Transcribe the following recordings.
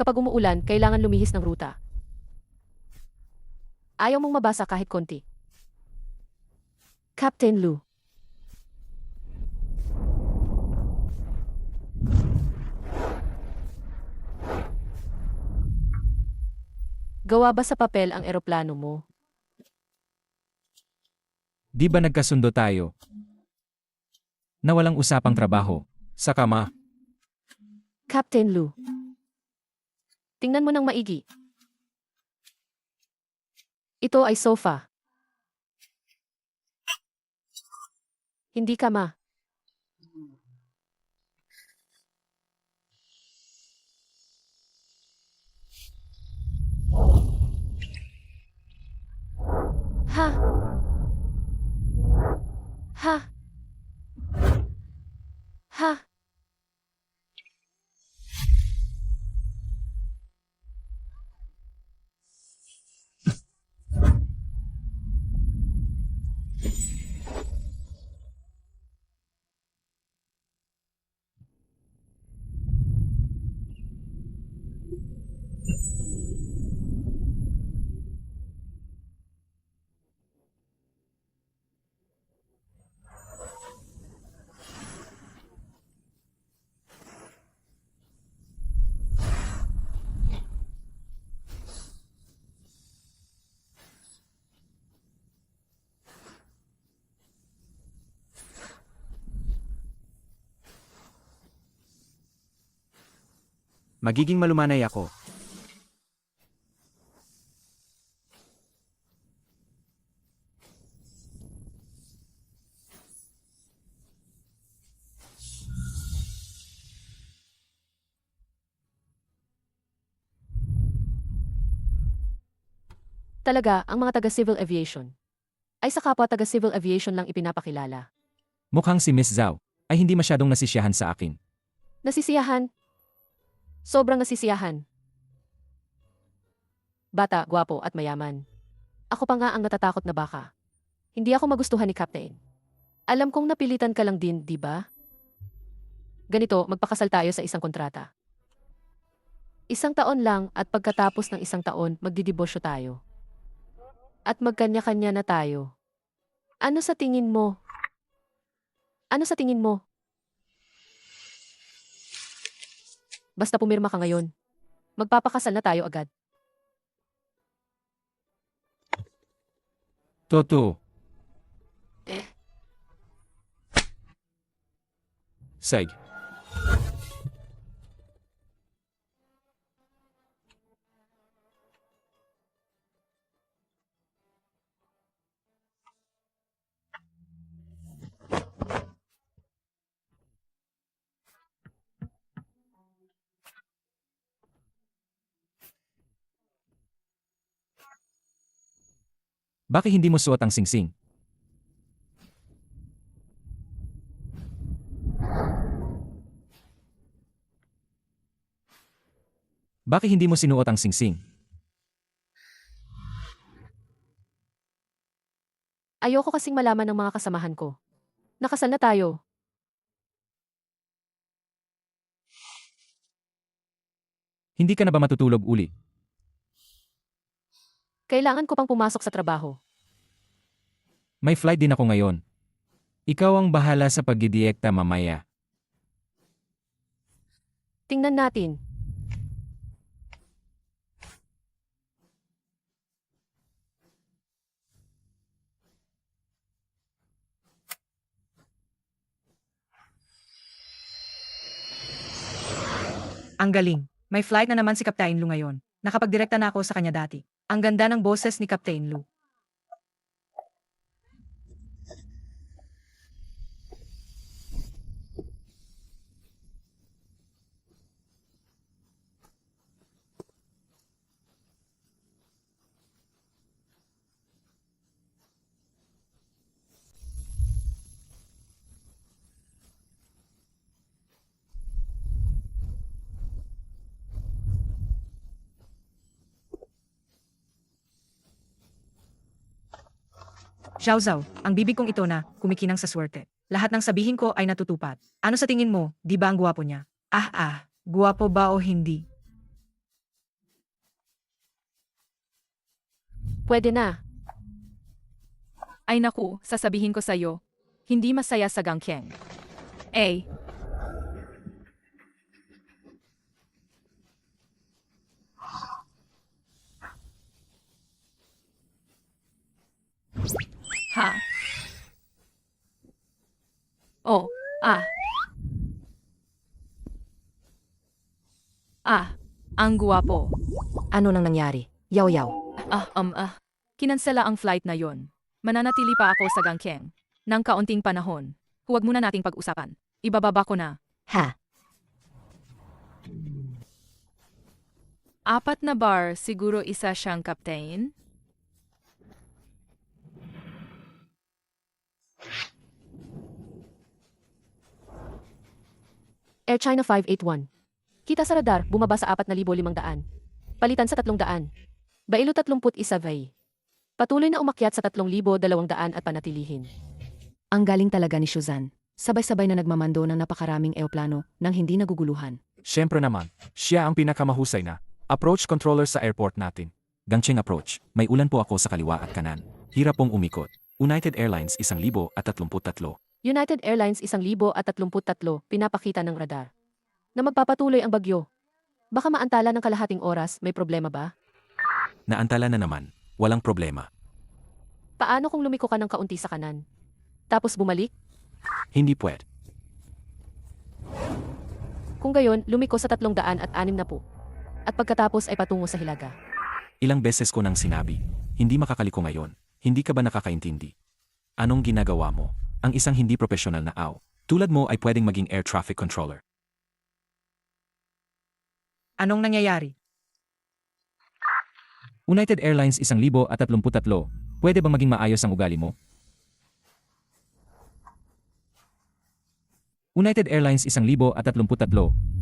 Kapag umuulan, kailangan lumihis ng ruta. Ayaw mong mabasa kahit konti. Captain Lou. Gawa ba sa papel ang eroplano mo? Di ba nagkasundo tayo? Na walang usapang trabaho. Sa kama. Captain Lou. Tingnan mo ng maigi. Ito ay sofa. Hindi kama. Ha? Ha? Ha? Magiging malumanay ako. Talaga, ang mga taga-civil aviation ay sa kapwa taga-civil aviation lang ipinapakilala. Mukhang si Miss Zhao ay hindi masyadong nasisiyahan sa akin. Nasisiyahan. Sobrang nasisiyahan. Bata, gwapo at mayaman. Ako pa nga ang natatakot na baka. Hindi ako magustuhan ni Captain. Alam kong napilitan ka lang din, di ba? Ganito, magpakasal tayo sa isang kontrata. 1 taon lang at pagkatapos ng 1 taon, magdidibosyo tayo. At magkanya-kanya na tayo. Ano sa tingin mo? Ano sa tingin mo? Basta pumirma ka ngayon. Magpapakasal na tayo agad. Totoo. Eh? Seg. Bakit hindi mo suot ang singsing? Bakit hindi mo sinuot ang singsing? Ayoko kasing malaman ng mga kasamahan ko. Nakasal na tayo. Hindi ka na ba matutulog uli? Kailangan ko pang pumasok sa trabaho. May flight din ako ngayon. Ikaw ang bahala sa pagdidiekta mamaya. Tingnan natin. Ang galing. May flight na naman si Captain Lu ngayon. Nakapagdirekta na ako sa kanya dati. Ang ganda ng boses ni Captain Lu. Xiao Zhao, ang bibig kong ito na, kumikinang sa swerte. Lahat ng sabihin ko ay natutupad. Ano sa tingin mo, di ba ang guwapo niya? Guwapo ba o hindi? Pwede na. Ay naku, sasabihin ko sa'yo. Hindi masaya sa Gangkyeng. Eh, ha? Oh, ah. Ah, ang guwapo. Ano nang nangyari? Yaw-yaw. Kinansela ang flight na yon. Mananatili pa ako sa Gangkyeng. Nang kaunting panahon. Huwag muna nating pag-usapan. Ibababa ko na. Ha? 4 na bar, siguro isa siyang captain? Air China 581. Kita sa radar, bumaba sa 4,500. Palitan sa 300. Bailo 31 Vay. Patuloy na umakyat sa 3,200 at panatilihin. Ang galing talaga ni Shuzan. Sabay-sabay na nagmamando ng napakaraming eoplano nang hindi naguguluhan. Siyempre naman, siya ang pinakamahusay na approach controller sa airport natin. Gangcheng approach, may ulan po ako sa kaliwa at kanan. Hirap pong umikot. United Airlines 1,033. United Airlines 1,033, pinapakita ng radar. Na magpapatuloy ang bagyo. Baka maantala ng kalahating oras, may problema ba? Naantala na naman, walang problema. Paano kung lumiko ka ng kaunti sa kanan? Tapos bumalik? Hindi pwede. Kung gayon, lumiko sa 360. At pagkatapos ay patungo sa Hilaga. Ilang beses ko nang sinabi, hindi makakaliko ngayon. Hindi ka ba nakakaintindi? Anong ginagawa mo? Ang isang hindi profesional na aw. Tulad mo ay pwedeng maging air traffic controller. Anong nangyayari? United Airlines 1,033. Pwede bang maging maayos ang ugali mo? United Airlines 1,033.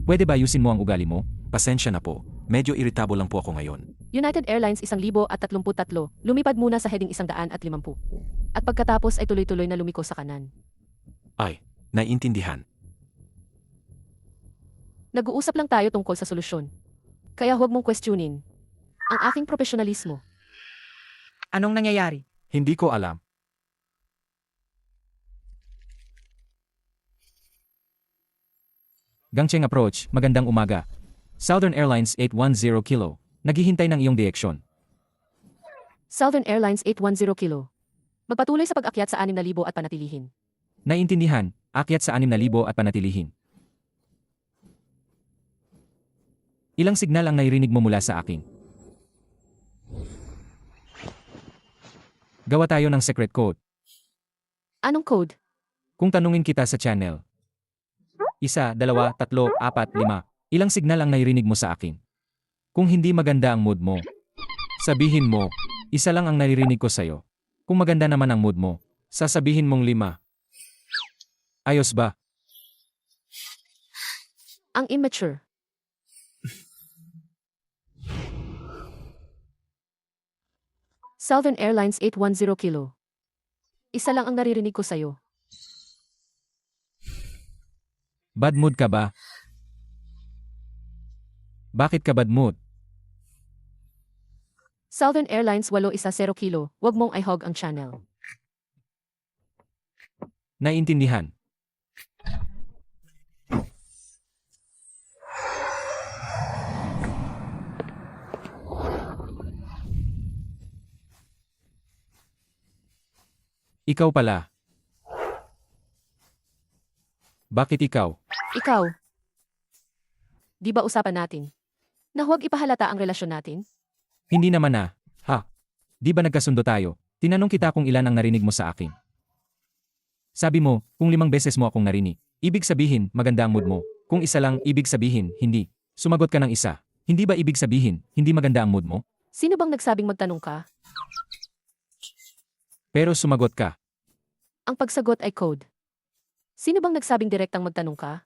Pwede ba ayusin mo ang ugali mo? Pasensya na po. Medyo irritable lang po ako ngayon. United Airlines 1,033, lumipad muna sa heading 150. At pagkatapos ay tuloy-tuloy na lumiko sa kanan. Ay, naiintindihan. Nag-uusap lang tayo tungkol sa solusyon. Kaya huwag mong questionin ang aking profesionalismo. Anong nangyayari? Hindi ko alam. Gangcheng approach, magandang umaga. Southern Airlines 810 kilo. Naghihintay ng iyong direksyon. Southern Airlines 810 kilo. Magpatuloy sa pag-akyat sa 6,000 at panatilihin. Naiintindihan, akyat sa 6,000 at panatilihin. Ilang signal ang nairinig mo mula sa akin? Gawa tayo ng secret code. Anong code? Kung tanungin kita sa channel. 1, 2, 3, 4, 5. Ilang signal ang nairinig mo sa akin? Kung hindi maganda ang mood mo, sabihin mo, isa lang ang naririnig ko sa'yo. Kung maganda naman ang mood mo, sasabihin mong 5. Ayos ba? Ang immature. Southern Airlines 810 kilo. Isa lang ang naririnig ko sa'yo. Bad mood ka ba? Bakit ka bad mood? Southern Airlines 810 kilo, wag mong i-hog ang channel. Naiintindihan. Ikaw pala. Bakit ikaw? Ikaw. Di ba usapan natin na huwag ipahalata ang relasyon natin? Hindi naman na. Ha? Di ba nagkasundo tayo? Tinanong kita kung ilan ang narinig mo sa akin. Sabi mo, kung 5 beses mo akong narinig, ibig sabihin, maganda ang mood mo. Kung isa lang, ibig sabihin, hindi. Sumagot ka ng isa. Hindi ba ibig sabihin, hindi maganda ang mood mo? Sino bang nagsabing magtanong ka? Pero sumagot ka. Ang pagsagot ay code. Sino bang nagsabing direktang magtanong ka?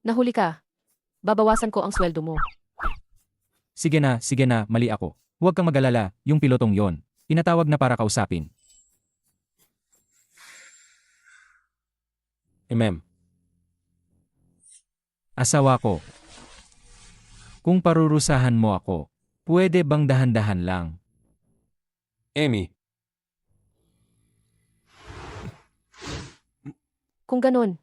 Nahuli ka. Babawasan ko ang sweldo mo. Sige na, mali ako. Huwag kang mag-alala, yung pilotong yon. Pinatawag na para kausapin. Asawa ko. Kung parurusahan mo ako, pwede bang dahan-dahan lang? Amy, Kung ganun,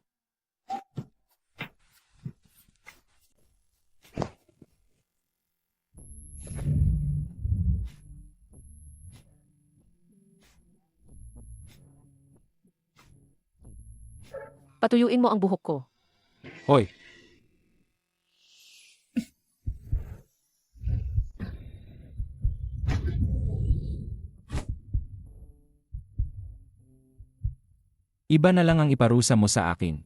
patuyuin mo ang buhok ko. Hoy, iba na lang ang iparusa mo sa akin.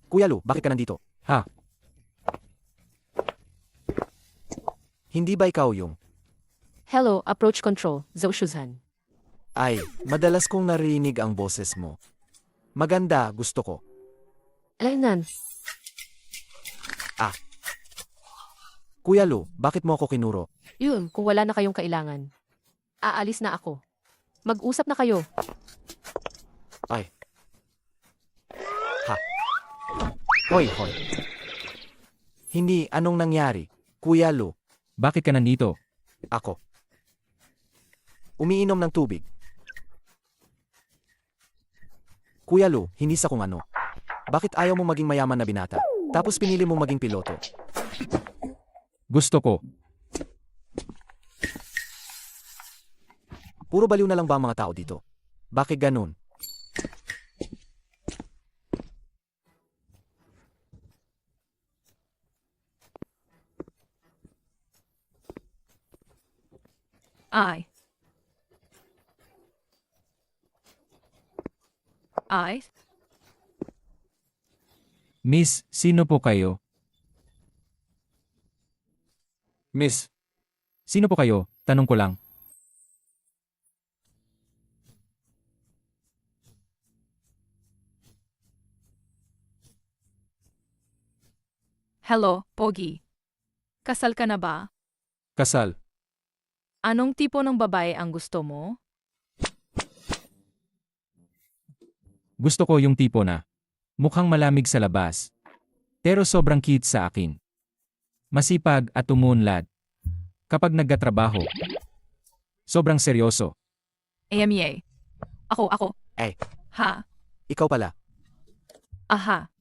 Kuya Lu, bakit ka nandito? Ha? Hindi ba ikaw yung... Hello, approach control, Zhou Shuzhan. Ay, madalas kong narinig ang boses mo. Maganda, gusto ko. Alainan, Kuya Lu, bakit mo ako kinuro? yun, kung wala na kayong kailangan. Aalis na ako. Mag-usap na kayo. Ay. Ha? Hoy, hoy. Hindi, anong nangyari? Kuya Lu, Bakit ka nandito? ako. Umiinom ng tubig. Kuya Lu, hindi sa kung ano. Bakit ayaw mo maging mayaman na binata? Tapos pinili mo maging piloto. Gusto ko. Puro baliw na lang ba ang mga tao dito? Bakit ganun? Ay. Ay. Miss, sino po kayo? Miss, Sino po kayo? Tanong ko lang. Hello, Pogi. Kasal ka na ba? Kasal. Anong tipo ng babae ang gusto mo? Gusto ko yung tipo na mukhang malamig sa labas, pero sobrang cute sa akin. Masipag at umunlad. Kapag naggatrabaho, sobrang seryoso. AMA. Ako. Eh. Ha? Ikaw pala. Aha.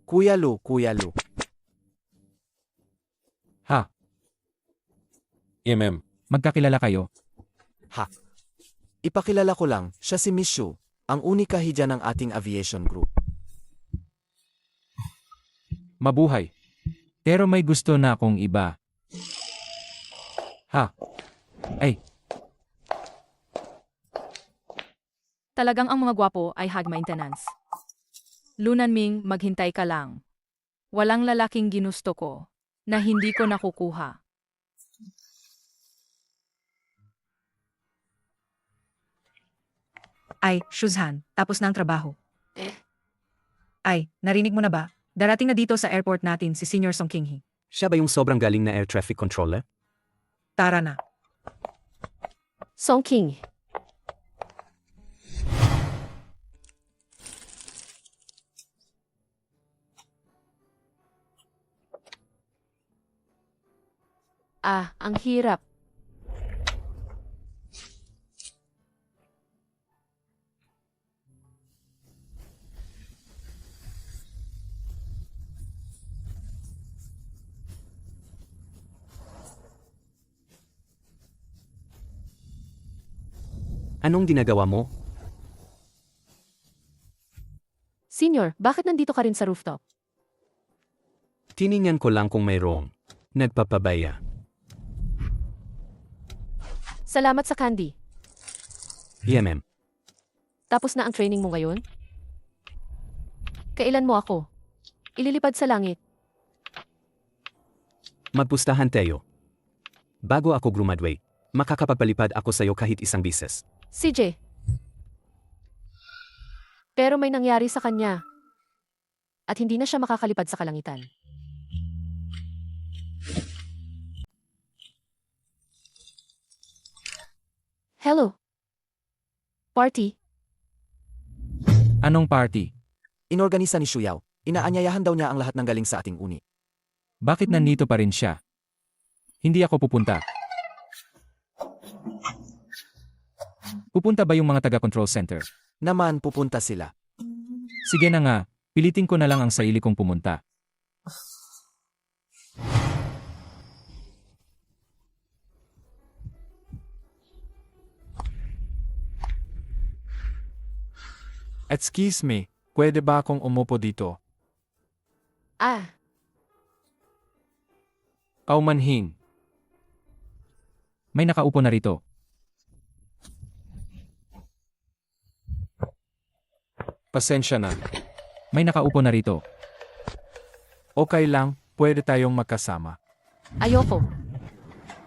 Kuya Lu, Kuya Lu. Ha? MM, Magkakilala kayo? Ha? Ipakilala ko lang, siya si Miss Shu, ang unika hidya ng ating aviation group. Mabuhay. Pero may gusto na akong iba. Ha? Ay, Talagang ang mga gwapo ay high maintenance. Lunan Ming, maghintay ka lang. Walang lalaking ginusto ko na hindi ko nakukuha. Ay, Shuzhan, tapos na ang trabaho. Ay, narinig mo na ba? Darating na dito sa airport natin si Senior Song Kinghi. Siya ba yung sobrang galing na air traffic controller? Tara na. Song King, ang hirap. Anong ginagawa mo? Senior, bakit nandito ka rin sa rooftop? Tiningnan ko lang kung mayroong nagpapabaya. Salamat sa candy. EMM. Tapos na ang training mo ngayon? Kailan mo ako? Ililipad sa langit. Magpustahan tayo. Bago ako graduate. Makakapagpalipad ako sa'yo kahit isang bises. CJ. Pero may nangyari sa kanya. At hindi na siya makakalipad sa kalangitan. Hello. Party? Anong party? Inorganisa ni Shuyaw. Inaanyayahan daw niya ang lahat ng galing sa ating uni. Bakit nandito pa rin siya? Hindi ako pupunta. Pupunta ba yung mga taga-control center? Naman pupunta sila. Sige na nga, pilitin ko na lang ang sarili kong pumunta. Excuse me, pwede ba akong umupo dito? Ah, Kaumanhin. May nakaupo na rito. Pasensya na. May nakaupo na rito. Okay lang, pwede tayong magkasama. ayoko.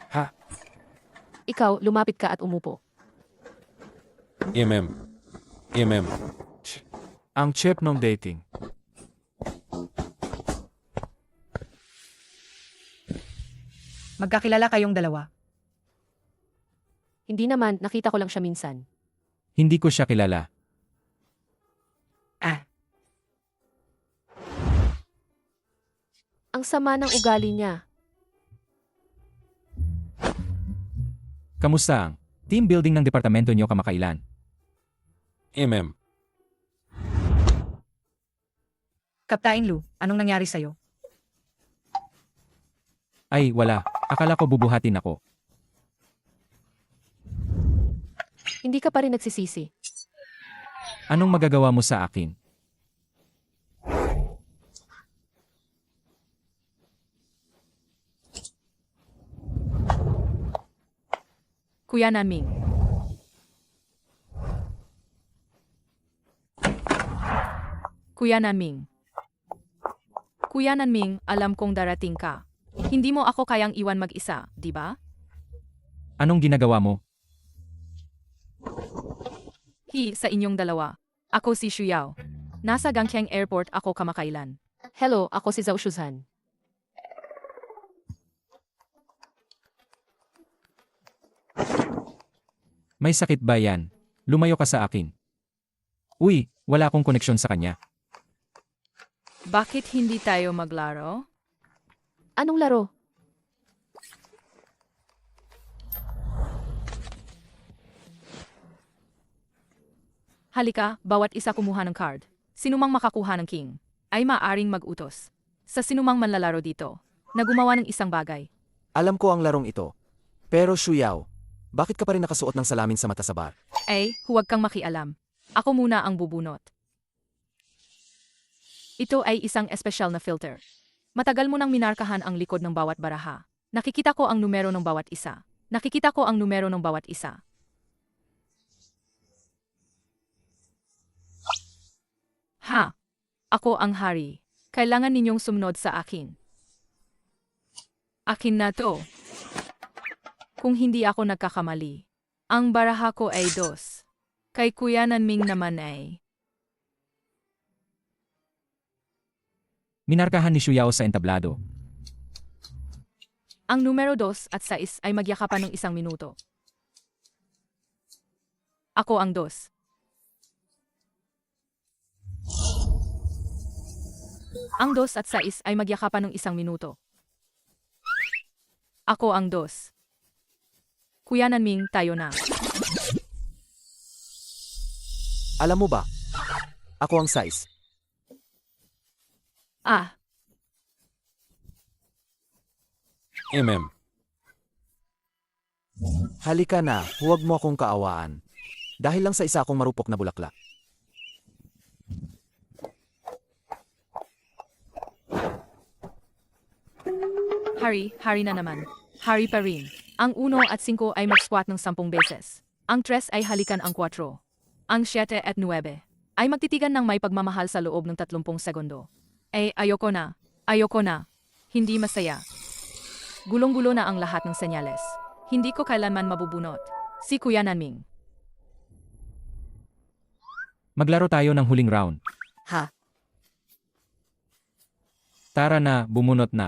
Ha? Ikaw, lumapit ka at umupo. MM. Ang chip ng dating. Magkakilala kayong dalawa. Hindi naman, nakita ko lang siya minsan. Hindi ko siya kilala. Ah, Ang sama ng ugali niya. Kamusta ang team building ng departamento niyo kamakailan? MM. Kaptain Lu, anong nangyari sa'yo? Ay, wala. Akala ko bubuhatin ako. Hindi ka pa rin nagsisisi. Anong magagawa mo sa akin? Kuya Nanming. Kuya Nanming. Kuya Nanming, alam kong darating ka. Hindi mo ako kayang iwan mag-isa, di ba? Anong ginagawa mo? Sa inyong dalawa. Ako si Shuyao. Nasa Gangkyang Airport ako kamakailan. Hello, ako si Zhao Shuzhan. May sakit ba yan? Lumayo ka sa akin. Uy, wala akong koneksyon sa kanya. Bakit hindi tayo maglaro? Anong laro? Halika, bawat isa kumuha ng card. Sinumang makakuha ng king ay maaring mag-utos sa sinumang manlalaro dito na gumawa ng isang bagay. Alam ko ang larong ito. Pero Shuyaw, bakit ka pa rin nakasuot ng salamin sa mata sa bar? Huwag kang makialam. Ako muna ang bubunot. Ito ay isang espesyal na filter. Matagal mo nang minarkahan ang likod ng bawat baraha. Nakikita ko ang numero ng bawat isa. Nakikita ko ang numero ng bawat isa. Ha! Ako ang hari. Kailangan ninyong sumunod sa akin. Akin na to. Kung hindi ako nagkakamali. Ang baraha ko ay 2. Kay Kuya Nanming naman ay... Minarkahan ni Shuyao sa entablado. Ang numero 2 at 6 ay magyakapan ng 1 minuto. Ako ang 2. Ang 2 at 6 ay magyakapan ng 1 minuto. Ako ang 2. Kuya Nanming, tayo na. Alam mo ba? Ako ang size. MM. Halika na, huwag mo akong kaawaan. Dahil lang sa isa akong marupok na bulaklak. Hari na naman. Hari pa rin. Ang 1 at 5 ay mag-squat ng 10 beses. Ang 3 ay halikan ang 4. Ang 7 at 9 ay magtitigan ng may pagmamahal sa loob ng 30 segundo. Ayoko na. Ayoko na. Hindi masaya. Gulong-gulo na ang lahat ng senyales. Hindi ko kailanman mabubunot. Si Kuya Nanming. Maglaro tayo ng huling round. Ha? Tara na, bumunot na.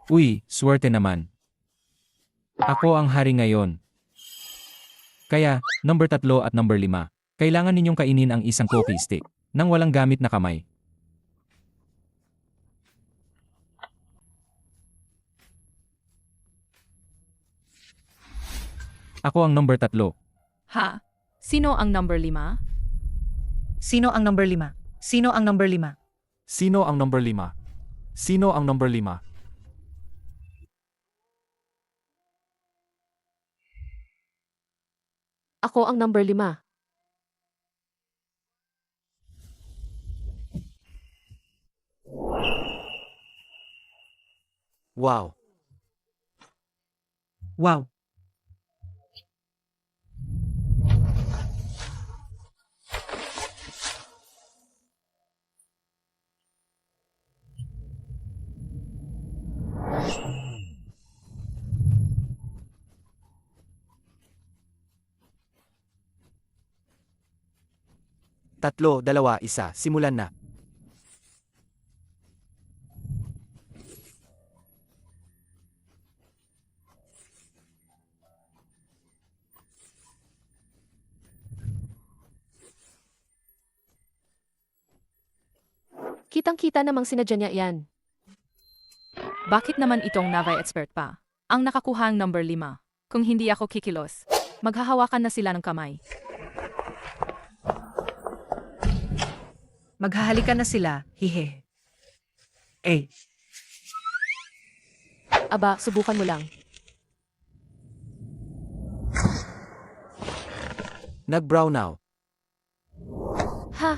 Uy, swerte naman. Ako ang hari ngayon. Kaya, number 3 at number 5. Kailangan ninyong kainin ang isang cookie stick nang walang gamit na kamay. Ako ang number 3. Ha? Sino ang number 5? Sino ang number 5? Sino ang number 5? Sino ang number 5? Sino ang number 5? Ako ang number 5. Wow. Wow. Tatlo, dalawa, isa. Simulan na. Kitang-kita namang sinadya niya yan. Bakit naman itong Navay expert pa? Ang nakakuha ang number 5. Kung hindi ako kikilos, maghahawakan na sila ng kamay. Maghahalikan na sila, hihe. Eh, Aba, subukan mo lang. Nag-brow now. Ha?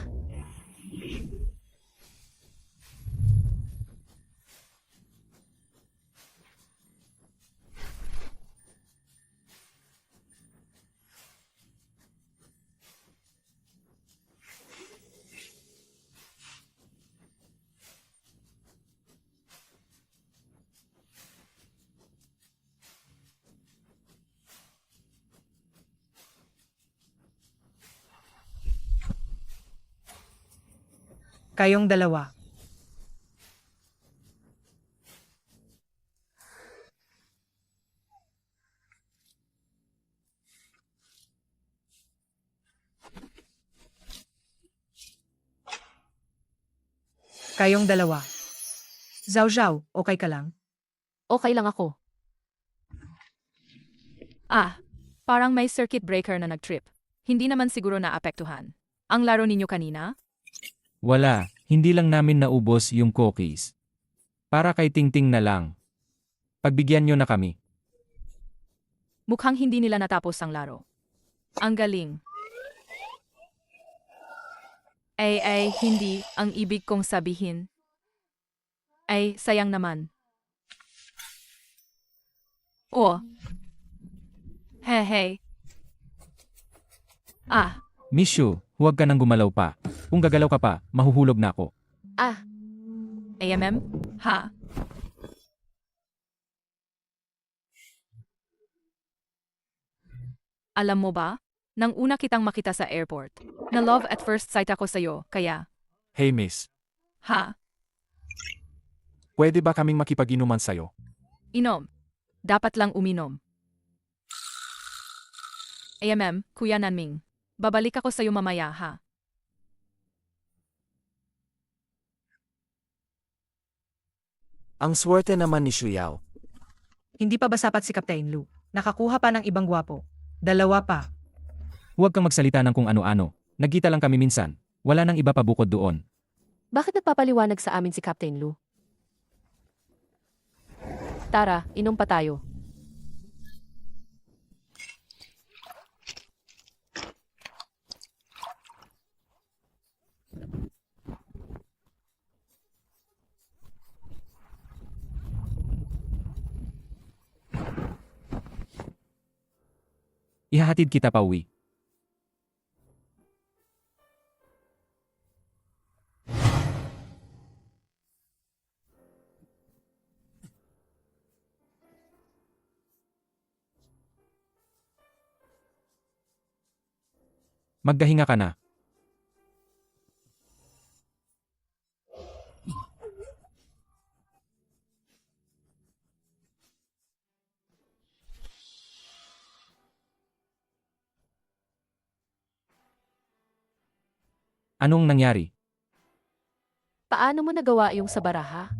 kayong dalawa. Kayong dalawa. Zhao Zhao, okay ka lang? Okay lang ako. Ah, parang may circuit breaker na nag-trip. Hindi naman siguro naapektuhan. Ang laro ninyo kanina? Wala, hindi lang namin naubos yung cookies. Para kay Tingting na lang. Pagbigyan nyo na kami. Mukhang hindi nila natapos ang laro. Ang galing. Ay, hindi. Ang ibig kong sabihin. Ay, sayang naman. Oh. Hey. Ah, Mishu, huwag ka nang gumalaw pa. Kung gagalaw ka pa, mahuhulog na ako. Ah, AMM? Ha? Alam mo ba? Nang una kitang makita sa airport, na love at first sight ako sa'yo, kaya, Hey miss, ha? pwede ba kaming makipag-inuman sa'yo? Inom. Dapat lang uminom. AMM, Kuya Nanming. Babalik ako sa'yo mamaya, ha? Ang swerte naman ni Shuyao. Hindi pa ba sapat si Captain Lu? Nakakuha pa ng ibang gwapo. Dalawa pa. Huwag kang magsalita ng kung ano-ano. Nagkita lang kami minsan. Wala nang iba pa bukod doon. bakit nagpapaliwanag sa amin si Captain Lu? Tara, inom pa tayo. Ihahatid kita pa uwi. Maggahinga ka na. Anong nangyari? Paano mo nagawa yung sa baraha?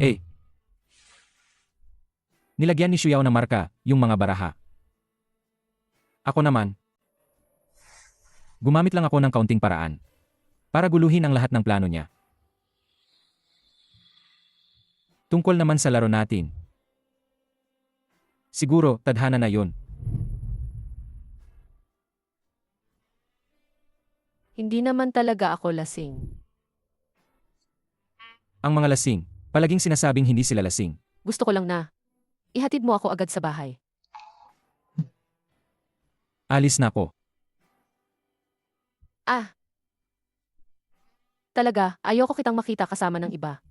Eh. Nilagyan ni Xiao ng marka, yung mga baraha. Ako naman. Gumamit lang ako ng kaunting paraan. Para guluhin ang lahat ng plano niya. Tungkol naman sa laro natin. Siguro, tadhana na yun. Hindi naman talaga ako lasing. Ang mga lasing, palaging sinasabing hindi sila lasing. Gusto ko lang na ihatid mo ako agad sa bahay. Alis na ako. Ah. Talaga, ayoko kitang makita kasama ng iba.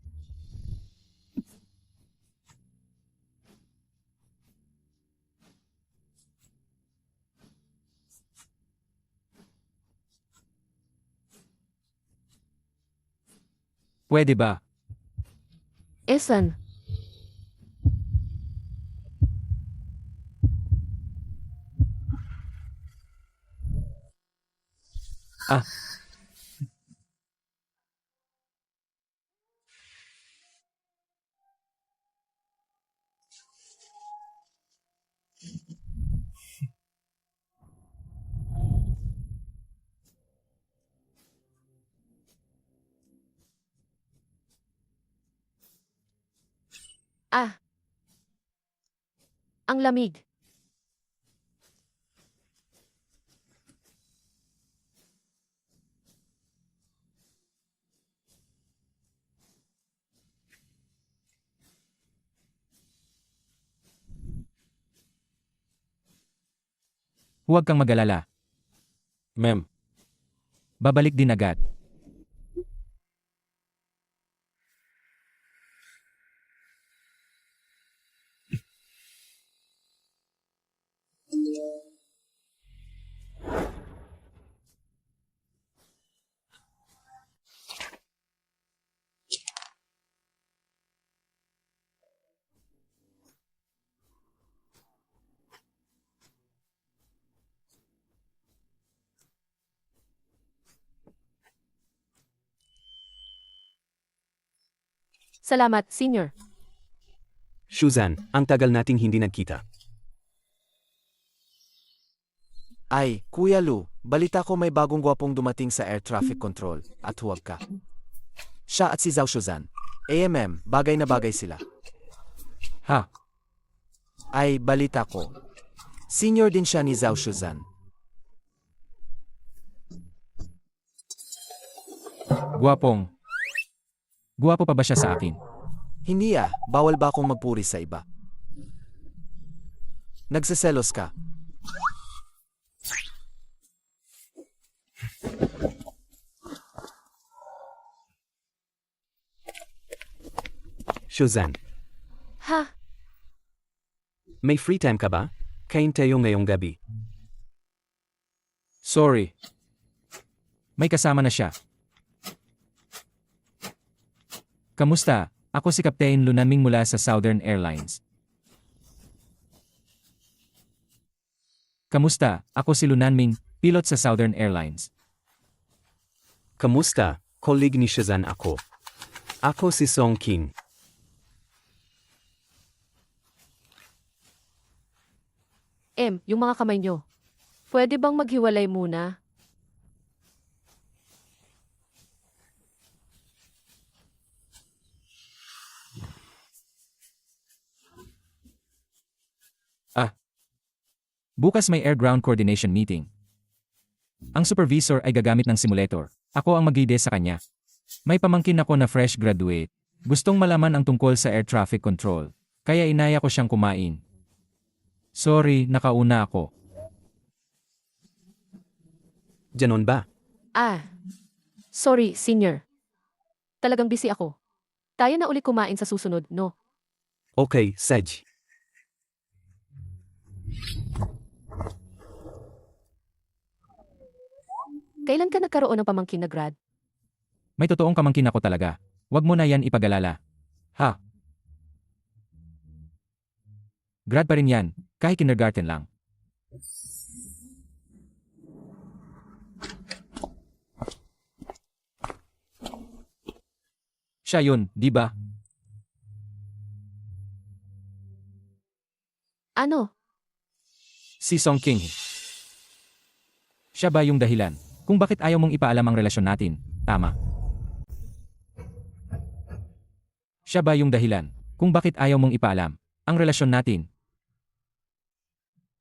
Pwede ba? Esan, Ah. ah. Ang lamig. Huwag kang mag-alala. Ma'am, Babalik din agad. Salamat, senior. Shuzan, ang tagal nating hindi nagkita. Ay, Kuya Lu, balita ko may bagong gwapong dumating sa air traffic control, at huwag ka. Siya at si Zhao Shuzan. AMM, bagay na bagay sila. Ha? Ay, balita ko. Senior din siya ni Zhao Shuzan. Guwapong. Guwapo pa ba siya sa akin? Hindi bawal ba akong magpuri sa iba? Nagseselos ka. Shuzan, Ha? may free time ka ba? Kain tayo ngayong gabi. Sorry. May kasama na siya. Kamusta? Ako si Captain Lunanming mula sa Southern Airlines. Kamusta? Ako si Lunanming, pilot sa Southern Airlines. Kamusta? Colleague ni Shuzan ako. Ako si Song King. Yung mga kamay nyo. Pwede bang maghiwalay muna? Bukas may air-ground coordination meeting. Ang supervisor ay gagamit ng simulator. Ako ang mag-guide sa kanya. May pamangkin ako na fresh graduate. Gustong malaman ang tungkol sa air traffic control. Kaya inaya ko siyang kumain. Sorry, nakauna ako. Ganon ba? Sorry, senior. Talagang busy ako. Tayo na uli kumain sa susunod, no? Okay, Sedge. Kailan ka nagkaroon ng pamangkin na grad? May totoong pamangkin ako talaga. Huwag mo na yan ipag-alala. Ha? Grad pa rin yan, kahit kindergarten lang. Siya yun, di ba? Ano? Si Song King. Siya ba yung dahilan kung bakit ayaw mong ipaalam ang relasyon natin? Tama. Siya ba yung dahilan kung bakit ayaw mong ipaalam ang relasyon natin?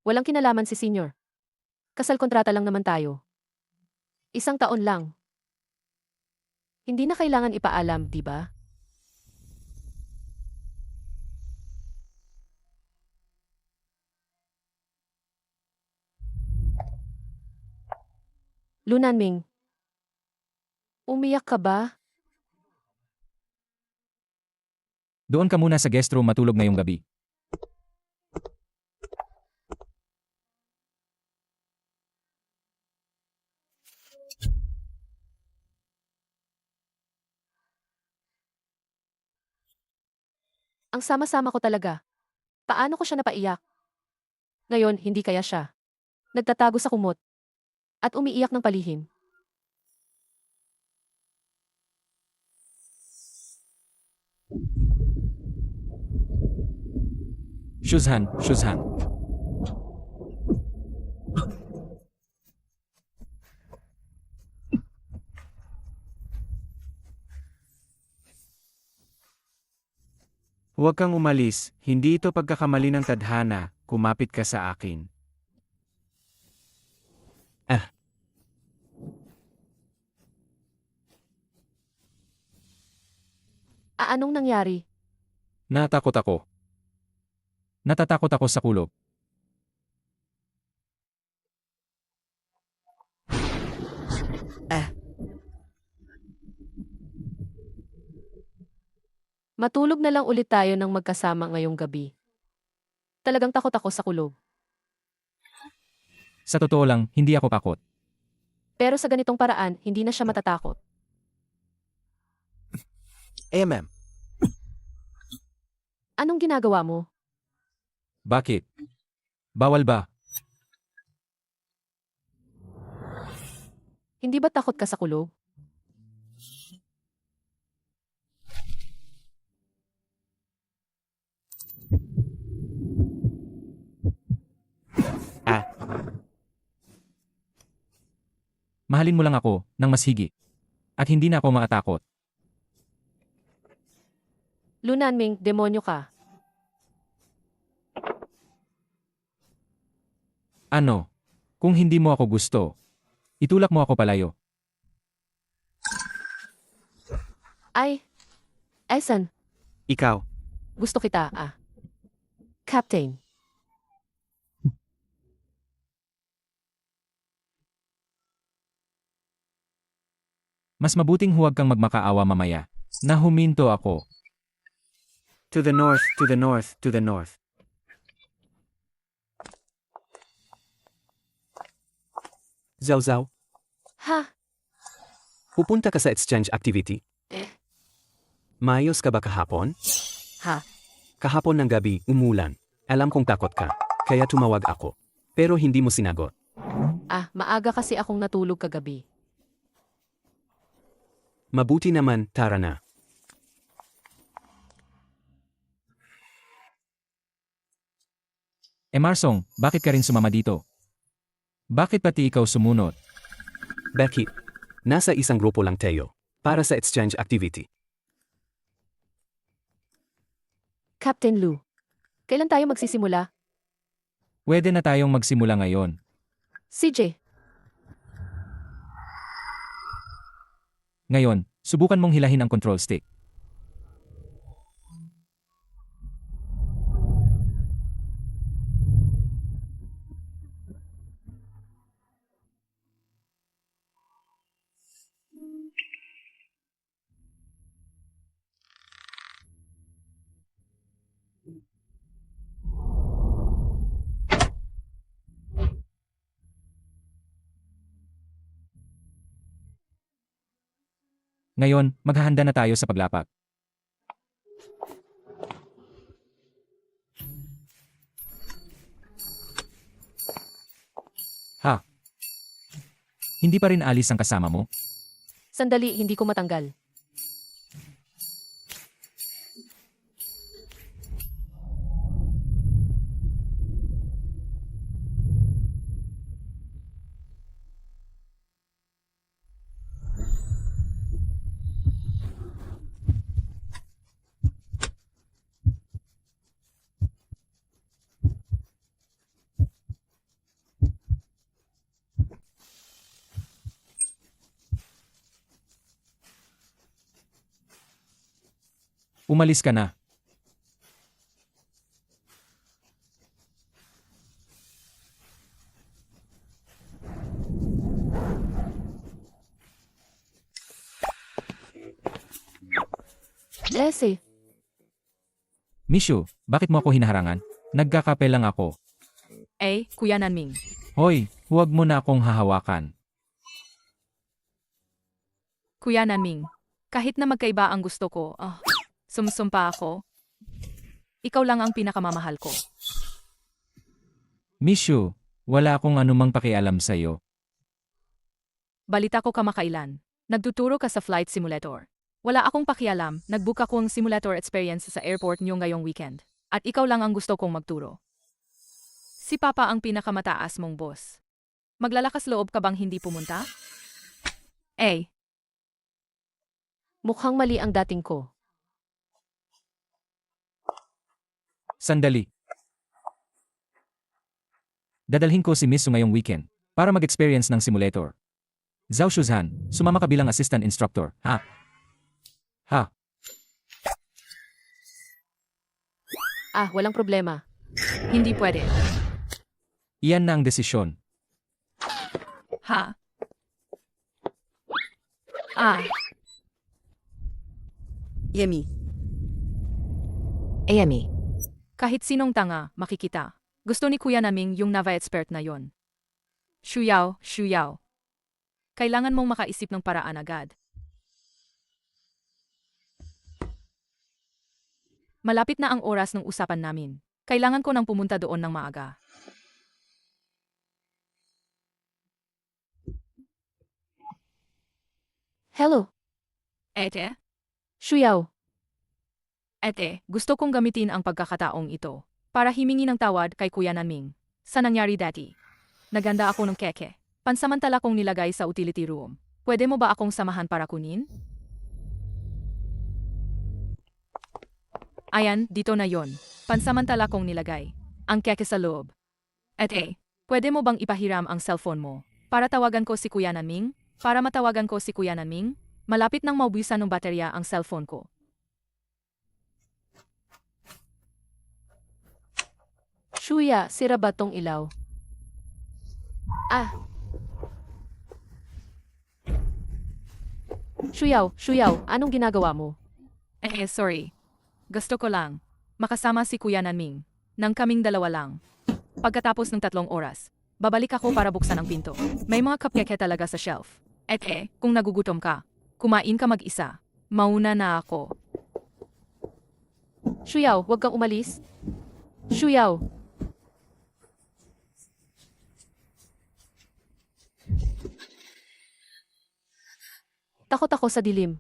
Walang kinalaman si senior. Kasal kontrata lang naman tayo. 1 taon lang. Hindi na kailangan ipaalam, di ba? Lunanming. Umiyak ka ba? Doon ka muna sa guest room matulog ngayong gabi. Ang sama-sama ko talaga. Paano ko siya napaiyak? Ngayon, hindi kaya siya. Nagtatago sa kumot. At umiiyak ng palihim. Shuzhan, Shuzhan. Huwag kang umalis, hindi ito pagkakamali ng tadhana, kumapit ka sa akin. Anong nangyari? Natakot ako. Natatakot ako sa kulog. Matulog na lang ulit tayo ng magkasama ngayong gabi. Talagang takot ako sa kulog. Sa totoo lang, hindi ako takot. Pero sa ganitong paraan, hindi na siya matatakot. AMM. Anong ginagawa mo? Bakit? Bawal ba? Hindi ba takot ka sa kulog? Mahalin mo lang ako ng mas higit. At hindi na ako maatakot. Lunanming, demonyo ka. Ano? Kung hindi mo ako gusto, itulak mo ako palayo. Ay, Esan, Ikaw. gusto kita, Captain. Mas mabuting huwag kang magmakaawa mamaya. Na huminto ako. To the north, to the north, to the north. Zhao Zhao, Ha? pupunta ka sa exchange activity? Mayos ka ba kahapon? Ha? Kahapon ng gabi, umulan. Alam kong takot ka, kaya tumawag ako. Pero hindi mo sinagot. Maaga kasi akong natulog kagabi. Mabuti naman, tara na. Marsong, bakit ka rin sumama dito? Bakit pati ikaw sumunod? Becky, nasa isang grupo lang tayo. Para sa exchange activity. Captain Lu, kailan tayo magsisimula? Pwede na tayong magsimula ngayon. CJ, Ngayon, subukan mong hilahin ang control stick. Ngayon, maghahanda na tayo sa paglapak. Ha? Hindi pa rin alis ang kasama mo? Sandali, hindi ko matanggal. Umalis ka na. Leslie, Mishu, bakit mo ako hinaharangan? Nagkakape lang ako. Kuya Nanming. Hoy, huwag mo na akong hahawakan. Kuya Nanming. Kahit na magkaiba ang gusto ko, sumsumpa ako. Ikaw lang ang pinakamamahal ko. Mishu, wala akong anumang pakialam sa'yo. Balita ko kamakailan. Nagtuturo ka sa flight simulator. Wala akong pakialam, nagbook ako ng simulator experience sa airport niyo ngayong weekend. At ikaw lang ang gusto kong magturo. Si Papa ang pinakamataas mong boss. Maglalakas loob ka bang hindi pumunta? mukhang mali ang dating ko. Sandali. Dadalhin ko si Misu ngayong weekend para mag-experience ng simulator. Zhao Shuzhan, sumama ka bilang assistant instructor, ha? Ha? Walang problema. Hindi pwede. Iyan na ang desisyon. Ha? Yemi. Amy, Kahit sinong tanga, makikita. Gusto ni Kuya Naming yung Nava-expert na yon. Shuyao. Kailangan mong makaisip ng paraan agad. Malapit na ang oras ng usapan namin. Kailangan ko nang pumunta doon ng maaga. Hello, Shuyao. Gusto kong gamitin ang pagkakataong ito para himingi ng tawad kay Kuya Nanming sa nangyari dati. Naganda ako ng keke. Pansamantala kong nilagay sa utility room. Pwede mo ba akong samahan para kunin? Ayan, dito na yon. Pansamantala kong nilagay ang keke sa loob. Pwede mo bang ipahiram ang cellphone mo para tawagan ko si Kuya Nanming? Para matawagan ko si Kuya Nanming, malapit nang maubusan ng baterya ang cellphone ko. Shuya, sira ba tong ilaw? Shuyao, anong ginagawa mo? Sorry. Gusto ko lang makasama si Kuya Nanming nang kaming dalawa lang. Pagkatapos ng 3 oras, babalik ako para buksan ang pinto. May mga cupcake talaga sa shelf. Kung nagugutom ka, kumain ka mag-isa. Mauna na ako. Shuyao, huwag kang umalis. Shuyao. Takot ako sa dilim.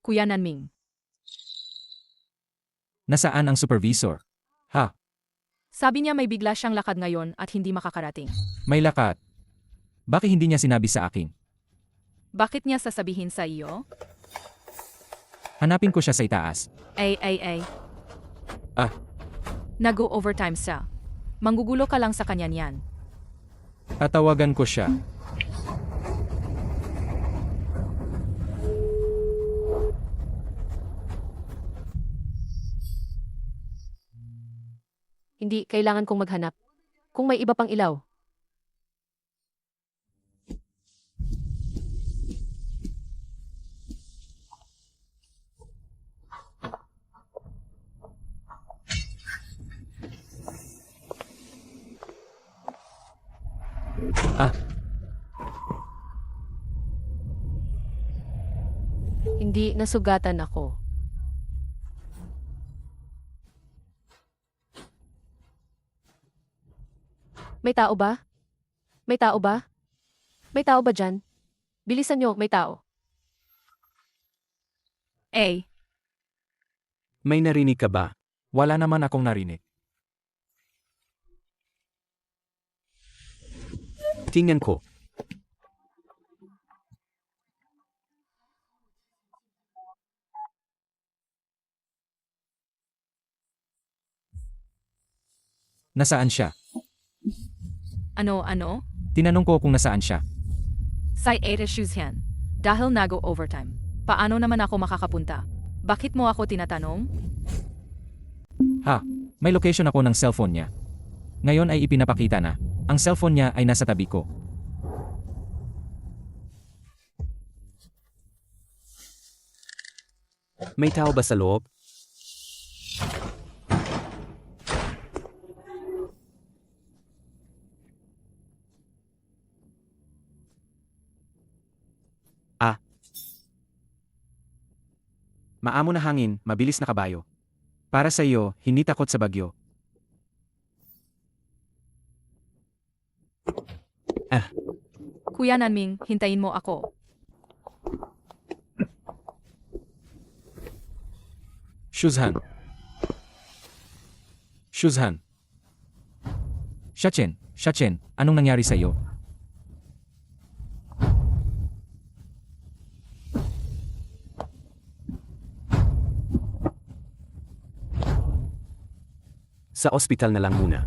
Kuya Nanming. Nasaan ang supervisor? Ha? Sabi niya may bigla siyang lakad ngayon at hindi makakarating. May lakat. Bakit hindi niya sinabi sa akin? Bakit niya sasabihin sa iyo? Hanapin ko siya sa itaas. Nag-overtime siya. Manggugulo ka lang sa kanya niyan. Tatawagan ko siya. Hindi, kailangan kong maghanap. Kung may iba pang ilaw. Hindi, nasugatan ako. May tao ba? May tao ba? May tao ba dyan? Bilisan nyo, may tao. A. May narinig ka ba? Wala naman akong narinig. Tingnan ko. Nasaan siya? Ano? Tinanong ko kung nasaan siya. Sa Eta Shuzhan. Dahil nago-overtime. Paano naman ako makakapunta? Bakit mo ako tinatanong? Ha, may location ako ng cellphone niya. Ngayon ay ipinapakita na. Ang cellphone niya ay nasa tabi ko. May tao ba sa loob? Maamo na hangin, mabilis na kabayo. Para sa iyo, hindi takot sa bagyo. Kuya Nanming, hintayin mo ako. Shuzhan. Shuzhan. Shachen, anong nangyari sa iyo? Sa ospital na lang muna.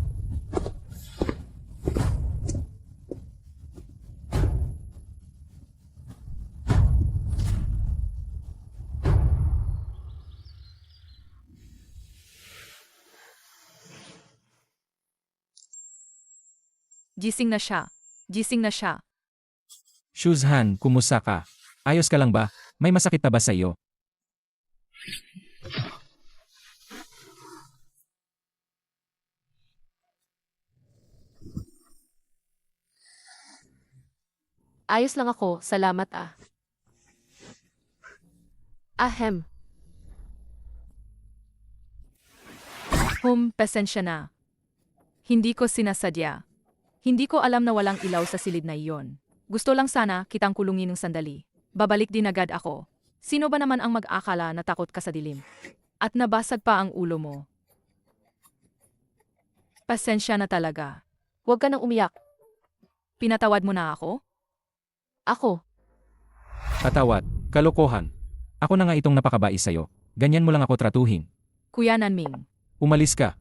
Gising na siya. Gising na siya. Shuzhan, kumusta ka? Ayos ka lang ba? May masakit na ba sa iyo? Ayos lang ako, salamat ah. Ahem, Pasensya na. Hindi ko sinasadya. Hindi ko alam na walang ilaw sa silid na iyon. Gusto lang sana kitang kulungin ng sandali. Babalik din agad ako. Sino ba naman ang mag-akala na takot ka sa dilim? At nabasag pa ang ulo mo. Pasensya na talaga. huwag ka nang umiyak. Pinatawad mo na ako? Ako, Patawad, kalokohan. Ako na nga itong napakabait sa'yo. Ganyan mo lang ako tratuhin. Kuya Nanming, Umalis ka.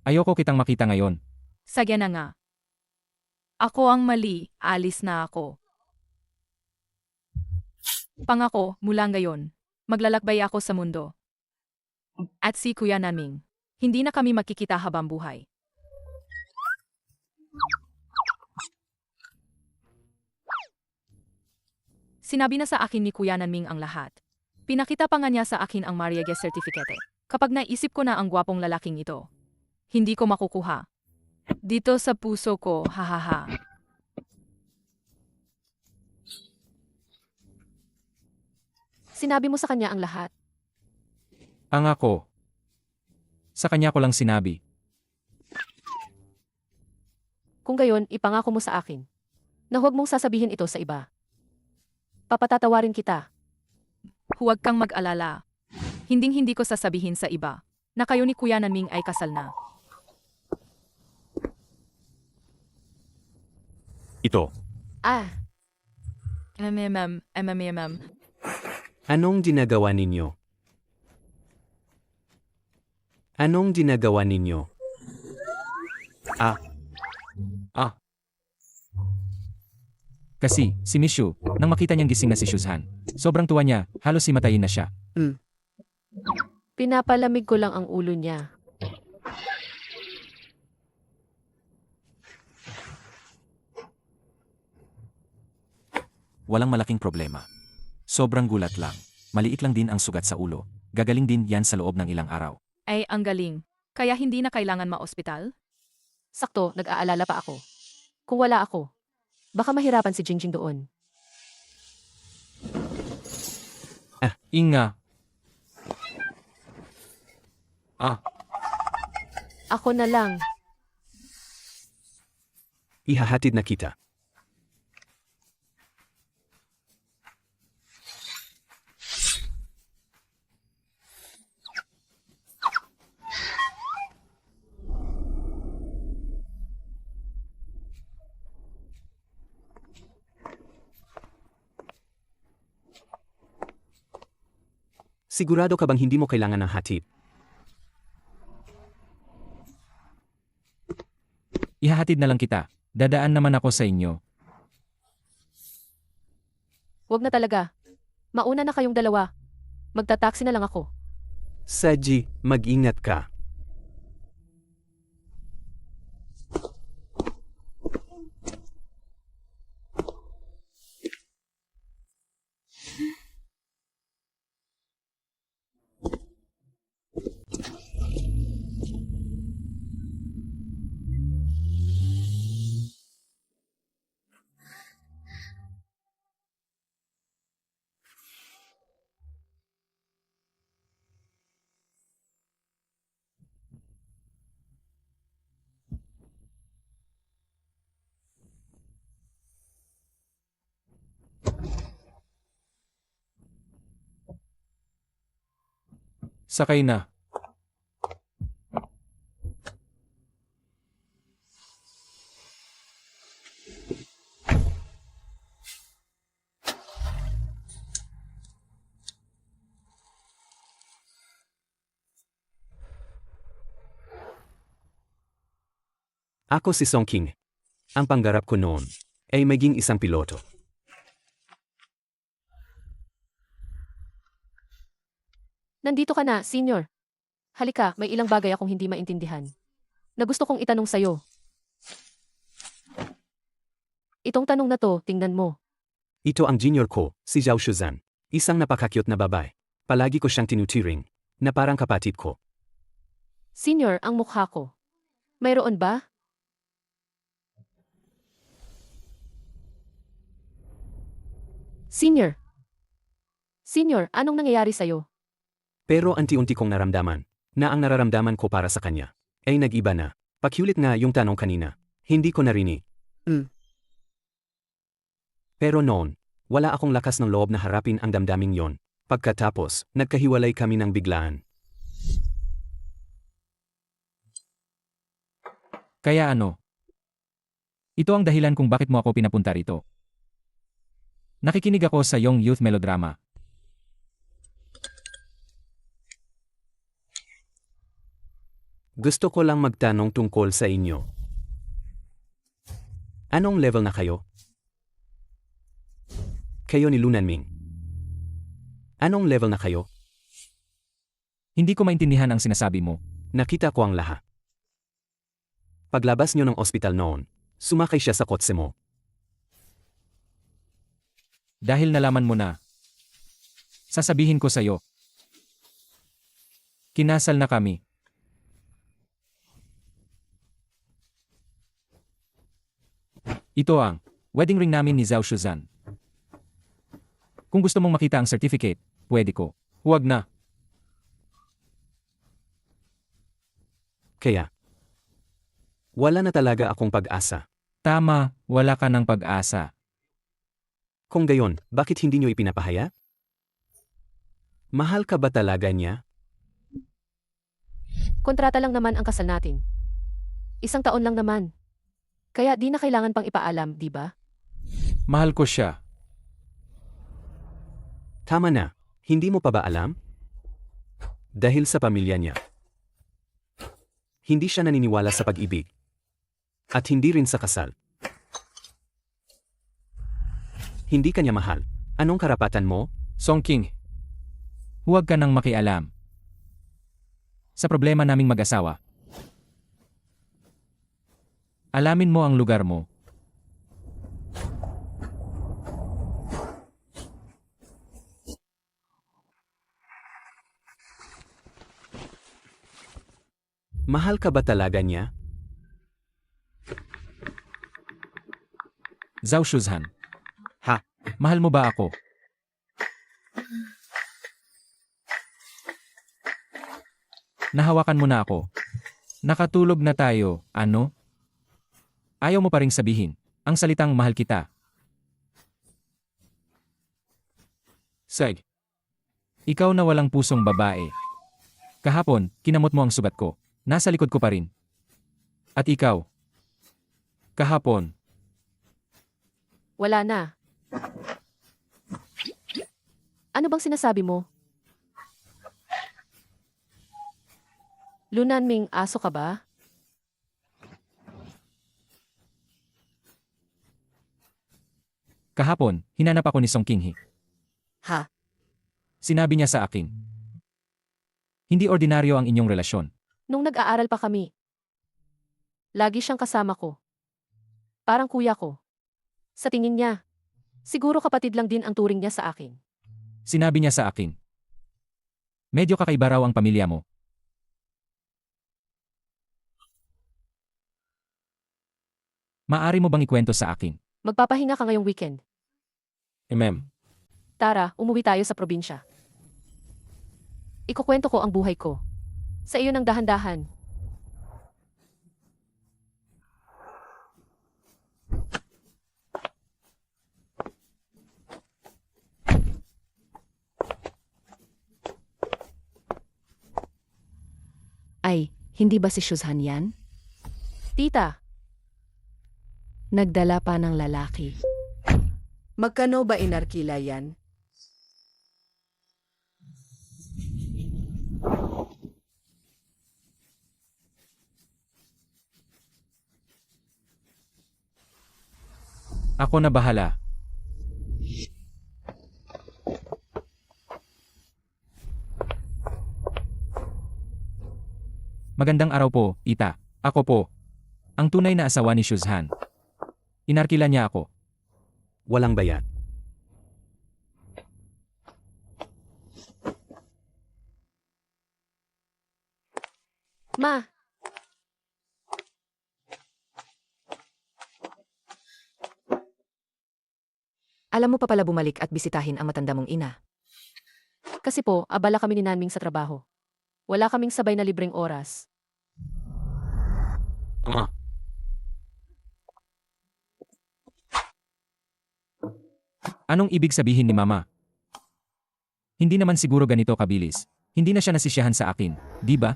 Ayoko kitang makita ngayon. sagya na nga. Ako ang mali, alis na ako. Pangako, mula ngayon, maglalakbay ako sa mundo. At si Kuya Nanming, hindi na kami makikita habang buhay. Sinabi na sa akin ni Kuya Nanming ang lahat. Pinakita pa nga niya sa akin ang Mariage Certificate. Kapag naisip ko na ang gwapong lalaking ito, hindi ko makukuha. Dito sa puso ko, hahaha. sinabi mo sa kanya ang lahat. Ang ako. Sa kanya ko lang sinabi. Kung gayon, ipangako mo sa akin na huwag mong sasabihin ito sa iba. Papatatawarin kita. Huwag kang mag-alala. Hinding-hindi ko sasabihin sa iba na kayo ni Kuya Nanming ay kasal na. Ito. Ah, Anong ginagawa ninyo? Anong ginagawa ninyo? Kasi, si Mishu, nang makita niyang gising na si Shuzhan, sobrang tuwa niya, halos himatayin na siya. pinapalamig ko lang ang ulo niya. Walang malaking problema. Sobrang gulat lang. Maliit lang din ang sugat sa ulo. Gagaling din yan sa loob ng ilang araw. Ay, ang galing. Kaya hindi na kailangan ma-ospital? Sakto, nag-aalala pa ako. Kung wala ako, baka mahirapan si Jingjing doon. Inga. Ako na lang. Ihahatid na kita. Sigurado ka bang hindi mo kailangan ng hatid? Ihahatid na lang kita. Dadaan naman ako sa inyo. Huwag na talaga. Mauna na kayong dalawa. Magta-taxi na lang ako. Saji, mag-ingat ka. Sakay na. Ako si Song King. Ang pangarap ko noon ay maging isang piloto. Nandito ka na, senior. Halika, may ilang bagay akong hindi maintindihan. Na gusto kong itanong sa'yo. Itong tanong na to, tingnan mo. Ito ang junior ko, si Zhao Shuzan. Isang napakakyut na babae. Palagi ko siyang tinutiring, na parang kapatid ko. Senior, ang mukha ko. Mayroon ba? Senior. Senior, anong nangyayari sa'yo? Pero anti-unti kong naramdaman, na ang nararamdaman ko para sa kanya, ay nag-iba na. Pakiulit nga yung tanong kanina. Hindi ko narinig. Pero noon, wala akong lakas ng loob na harapin ang damdaming yon. Pagkatapos, nagkahiwalay kami ng biglaan. Kaya ano? Ito ang dahilan kung bakit mo ako pinapunta rito. Nakikinig ako sa iyong youth melodrama. Gusto ko lang magtanong tungkol sa inyo. Anong level na kayo? Kayo ni Lunanming. Anong level na kayo? Hindi ko maintindihan ang sinasabi mo. Nakita ko ang lahat. Paglabas niyo ng ospital noon, sumakay siya sa kotse mo. Dahil nalaman mo na. Sasabihin ko sa'yo. Kinasal na kami. Ito ang wedding ring namin ni Zhao Shuzan. Kung gusto mong makita ang certificate, pwede ko. Huwag na. Kaya, wala na talaga akong pag-asa. Tama, wala ka ng pag-asa. Kung gayon, bakit hindi niyo ipinapahaya? Mahal ka ba talaga niya? Kontrata lang naman ang kasal natin. 1 taon lang naman. Kaya di na kailangan pang ipaalam, di ba? Mahal ko siya. Tama na, hindi mo pa ba alam? Dahil sa pamilya niya. Hindi siya naniniwala sa pag-ibig. At hindi rin sa kasal. Hindi kanya mahal. Anong karapatan mo? Song King, huwag ka nang makialam sa problema naming mag-asawa. Alamin mo ang lugar mo. Mahal ka ba talaga niya? Zhao Shuzhan. Ha? Mahal mo ba ako? Nahawakan mo na ako. Nakatulog na tayo, ano? Ayaw mo pa ring sabihin ang salitang mahal kita. Sag. Ikaw na walang pusong babae. Kahapon, kinamot mo ang sugat ko. Nasa likod ko pa rin. At ikaw? Kahapon, Wala na. Ano bang sinasabi mo? Lunanming, aso ka ba? kahapon, hinanap ako ni Song Kinghi. Ha? Sinabi niya sa akin. Hindi ordinaryo ang inyong relasyon. Nung nag-aaral pa kami. Lagi siyang kasama ko. Parang kuya ko. Sa tingin niya, siguro kapatid lang din ang turing niya sa akin. Sinabi niya sa akin. Medyo kakaiba raw ang pamilya mo. Maari mo bang ikwento sa akin? Magpapahinga ka ngayong weekend. Tara, umuwi tayo sa probinsya. Ikukwento ko ang buhay ko. Sa iyo ng dahan-dahan. Ay, hindi ba si Shuzhan yan? Tita, Nagdala pa ng lalaki. Magkano ba inarkila yan? Ako na bahala. Magandang araw po, Ita. Ako po. Ang tunay na asawa ni Shuzhan. Inarkila niya ako. Walang bayad. ma, Alam mo pa pala bumalik at bisitahin ang matanda mong ina. kasi po, abala kami ni Nanming sa trabaho. Wala kaming sabay na libreng oras. Anong ibig sabihin ni Mama? Hindi naman siguro ganito kabilis. Hindi na siya nasisiyahan sa akin, di ba?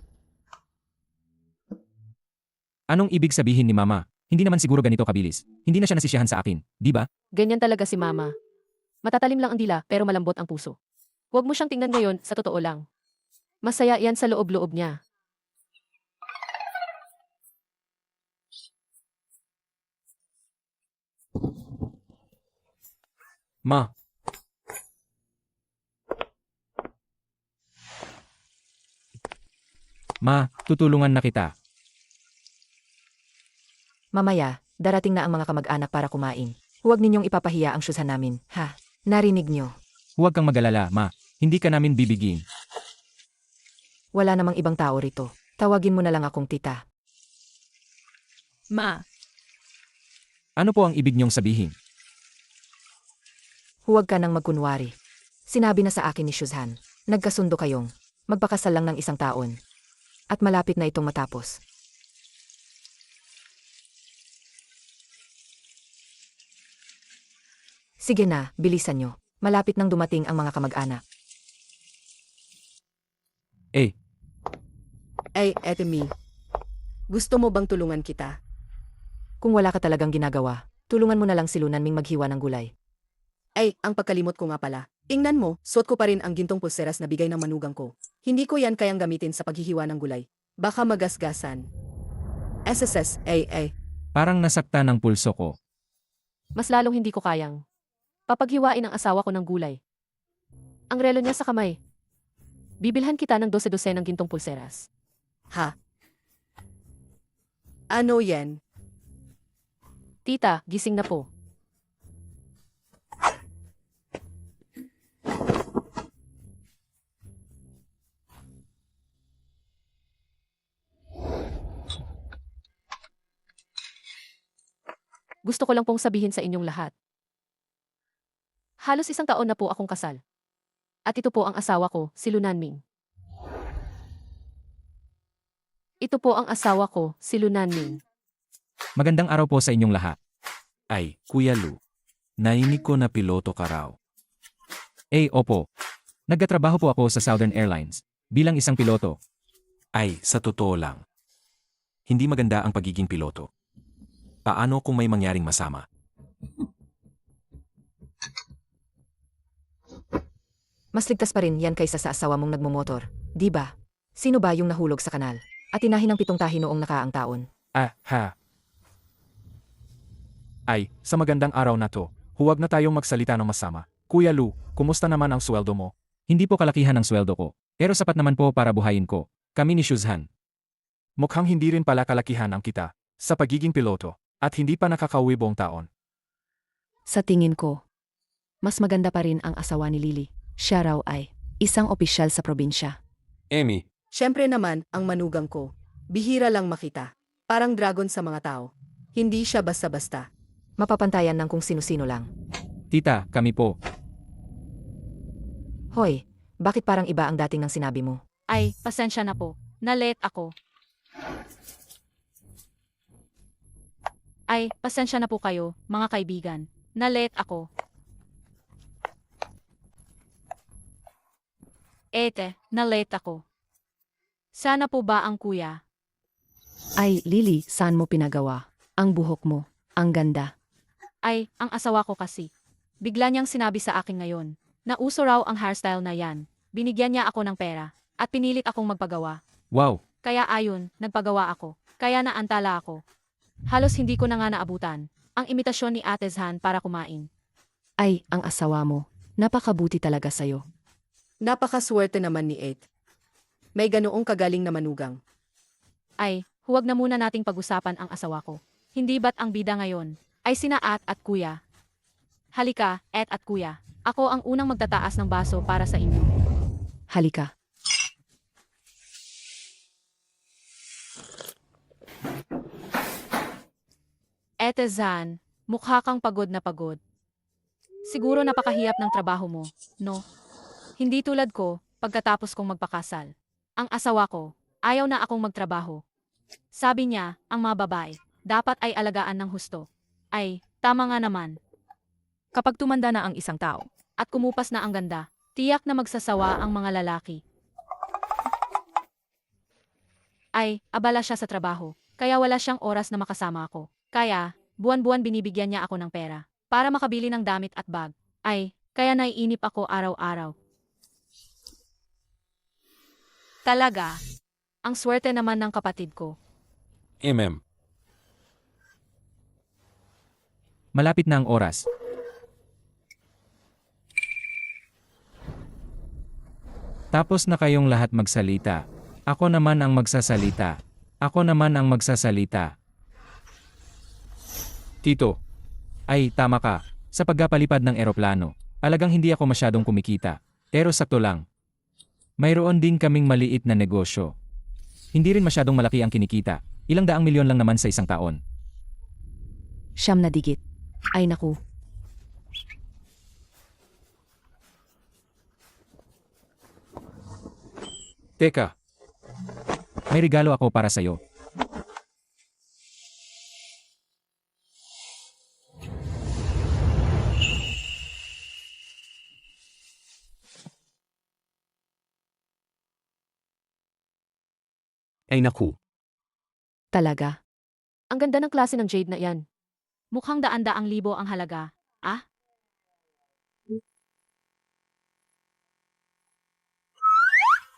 Anong ibig sabihin ni Mama? Hindi naman siguro ganito kabilis. Hindi na siya nasisiyahan sa akin, di ba? Ganyan talaga si Mama. Matatalim lang ang dila pero malambot ang puso. Huwag mo siyang tingnan ngayon, sa totoo lang. Masaya yan sa loob-loob niya. Ma, Ma, tutulungan na kita. Mamaya, darating na ang mga kamag-anak para kumain. Huwag ninyong ipapahiya ang Shuzhan namin, ha? Narinig nyo. Huwag kang mag-alala, Ma. Hindi ka namin bibigin. Wala namang ibang tao rito. Tawagin mo na lang akong tita. Ma, Ano po ang ibig niyong sabihin? Huwag ka nang magkunwari. Sinabi na sa akin ni Shuzhan. Nagkasundo kayong magpakasal lang ng isang taon. At malapit na itong matapos. Sige na, bilisan nyo. Malapit nang dumating ang mga kamag-anak. Ay, Etemi. Gusto mo bang tulungan kita? Kung wala ka talagang ginagawa, tulungan mo na lang si Lunanming maghiwa ng gulay. Ay, ang pagkalimot ko nga pala. Ingnan mo, suot ko pa rin ang gintong pulseras na bigay ng manugang ko. Hindi ko yan kayang gamitin sa paghihiwa ng gulay. Baka magasgasan. SSS, ay. Parang nasaktan ang pulso ko. Mas lalong hindi ko kayang. Papaghiwain ang asawa ko ng gulay. Ang relo niya sa kamay. Bibilhan kita ng 12 ng gintong pulseras. Ha? Ano yan? Tita, gising na po. Gusto ko lang pong sabihin sa inyong lahat. Halos 1 taon na po akong kasal. At ito po ang asawa ko, si Lunanming. Ito po ang asawa ko, si Lunanming. Magandang araw po sa inyong lahat. Ay, Kuya Lu. Nainig ko na piloto ka raw. Opo. Nagkatrabaho po ako sa Southern Airlines bilang isang piloto. Ay, sa totoo lang. Hindi maganda ang pagiging piloto. Paano kung may mangyaring masama? Mas ligtas pa rin yan kaysa sa asawa mong nagmumotor, di ba? Sino ba yung nahulog sa kanal? At tinahin ng 7 tahi noong nakaang taon. Ay, sa magandang araw na to, huwag na tayong magsalita ng masama. Kuya Lu, kumusta naman ang sweldo mo? Hindi po kalakihan ang sweldo ko, pero sapat naman po para buhayin ko. Kami ni Shuzhan. Mukhang hindi rin pala kalakihan ang kita sa pagiging piloto at hindi pa nakakauwi buong taon. Sa tingin ko, mas maganda pa rin ang asawa ni Lily. Siya raw ay isang opisyal sa probinsya. Amy, Siyempre naman, ang manugang ko. Bihira lang makita. Parang dragon sa mga tao. Hindi siya basta-basta. Mapapantayan ng kung sino-sino lang. Tita, kami po. Hoy, bakit parang iba ang dating ng sinabi mo? Ay, pasensya na po. Na-late ako. Ay, pasensya na po kayo, mga kaibigan. Na-late ako. Na-late ako. Sana po ba ang kuya? Ay, Lily, saan mo pinagawa? Ang buhok mo, ang ganda. Ay, ang asawa ko kasi. Bigla niyang sinabi sa akin ngayon, na uso raw ang hairstyle na yan. Binigyan niya ako ng pera, at pinilit akong magpagawa. Wow, Kaya ayon, nagpagawa ako. Kaya naantala ako. Halos hindi ko na nga naabutan ang imitasyon ni Ate Zhan para kumain. Ay, ang asawa mo. Napakabuti talaga sa'yo. Napakaswerte naman ni Ed. May ganoong kagaling na manugang. Ay, huwag na muna nating pag-usapan ang asawa ko. Hindi ba't ang bida ngayon ay sina at kuya? Halika, at kuya. Ako ang unang magtataas ng baso para sa inyo. Halika. Ate Zhan, mukha kang pagod na pagod. Siguro napakahirap ng trabaho mo, no? Hindi tulad ko, pagkatapos kong magpakasal. Ang asawa ko, ayaw na akong magtrabaho. Sabi niya, ang mga babae, dapat ay alagaan ng husto. Ay, tama nga naman. Kapag tumanda na ang isang tao, at kumupas na ang ganda, tiyak na magsasawa ang mga lalaki. Ay, abala siya sa trabaho, kaya wala siyang oras na makasama ako. Kaya, buwan-buwan binibigyan niya ako ng pera, para makabili ng damit at bag. Ay, kaya naiinip ako araw-araw. Talaga, ang swerte naman ng kapatid ko. malapit na ang oras. Tapos na kayong lahat magsalita. Ako naman ang magsasalita. Ako naman ang magsasalita. Tito. Ay, tama ka. Sa pagkapalipad ng eroplano, alagang hindi ako masyadong kumikita. Pero sakto lang. Mayroon din kaming maliit na negosyo. Hindi rin masyadong malaki ang kinikita. Ilang daang milyon lang naman sa isang taon. 9 na digit. Ay naku. Teka. May regalo ako para sa'yo. Ay naku. Talaga. Ang ganda ng klase ng jade na yan. Mukhang daan-daang libo ang halaga. Ah?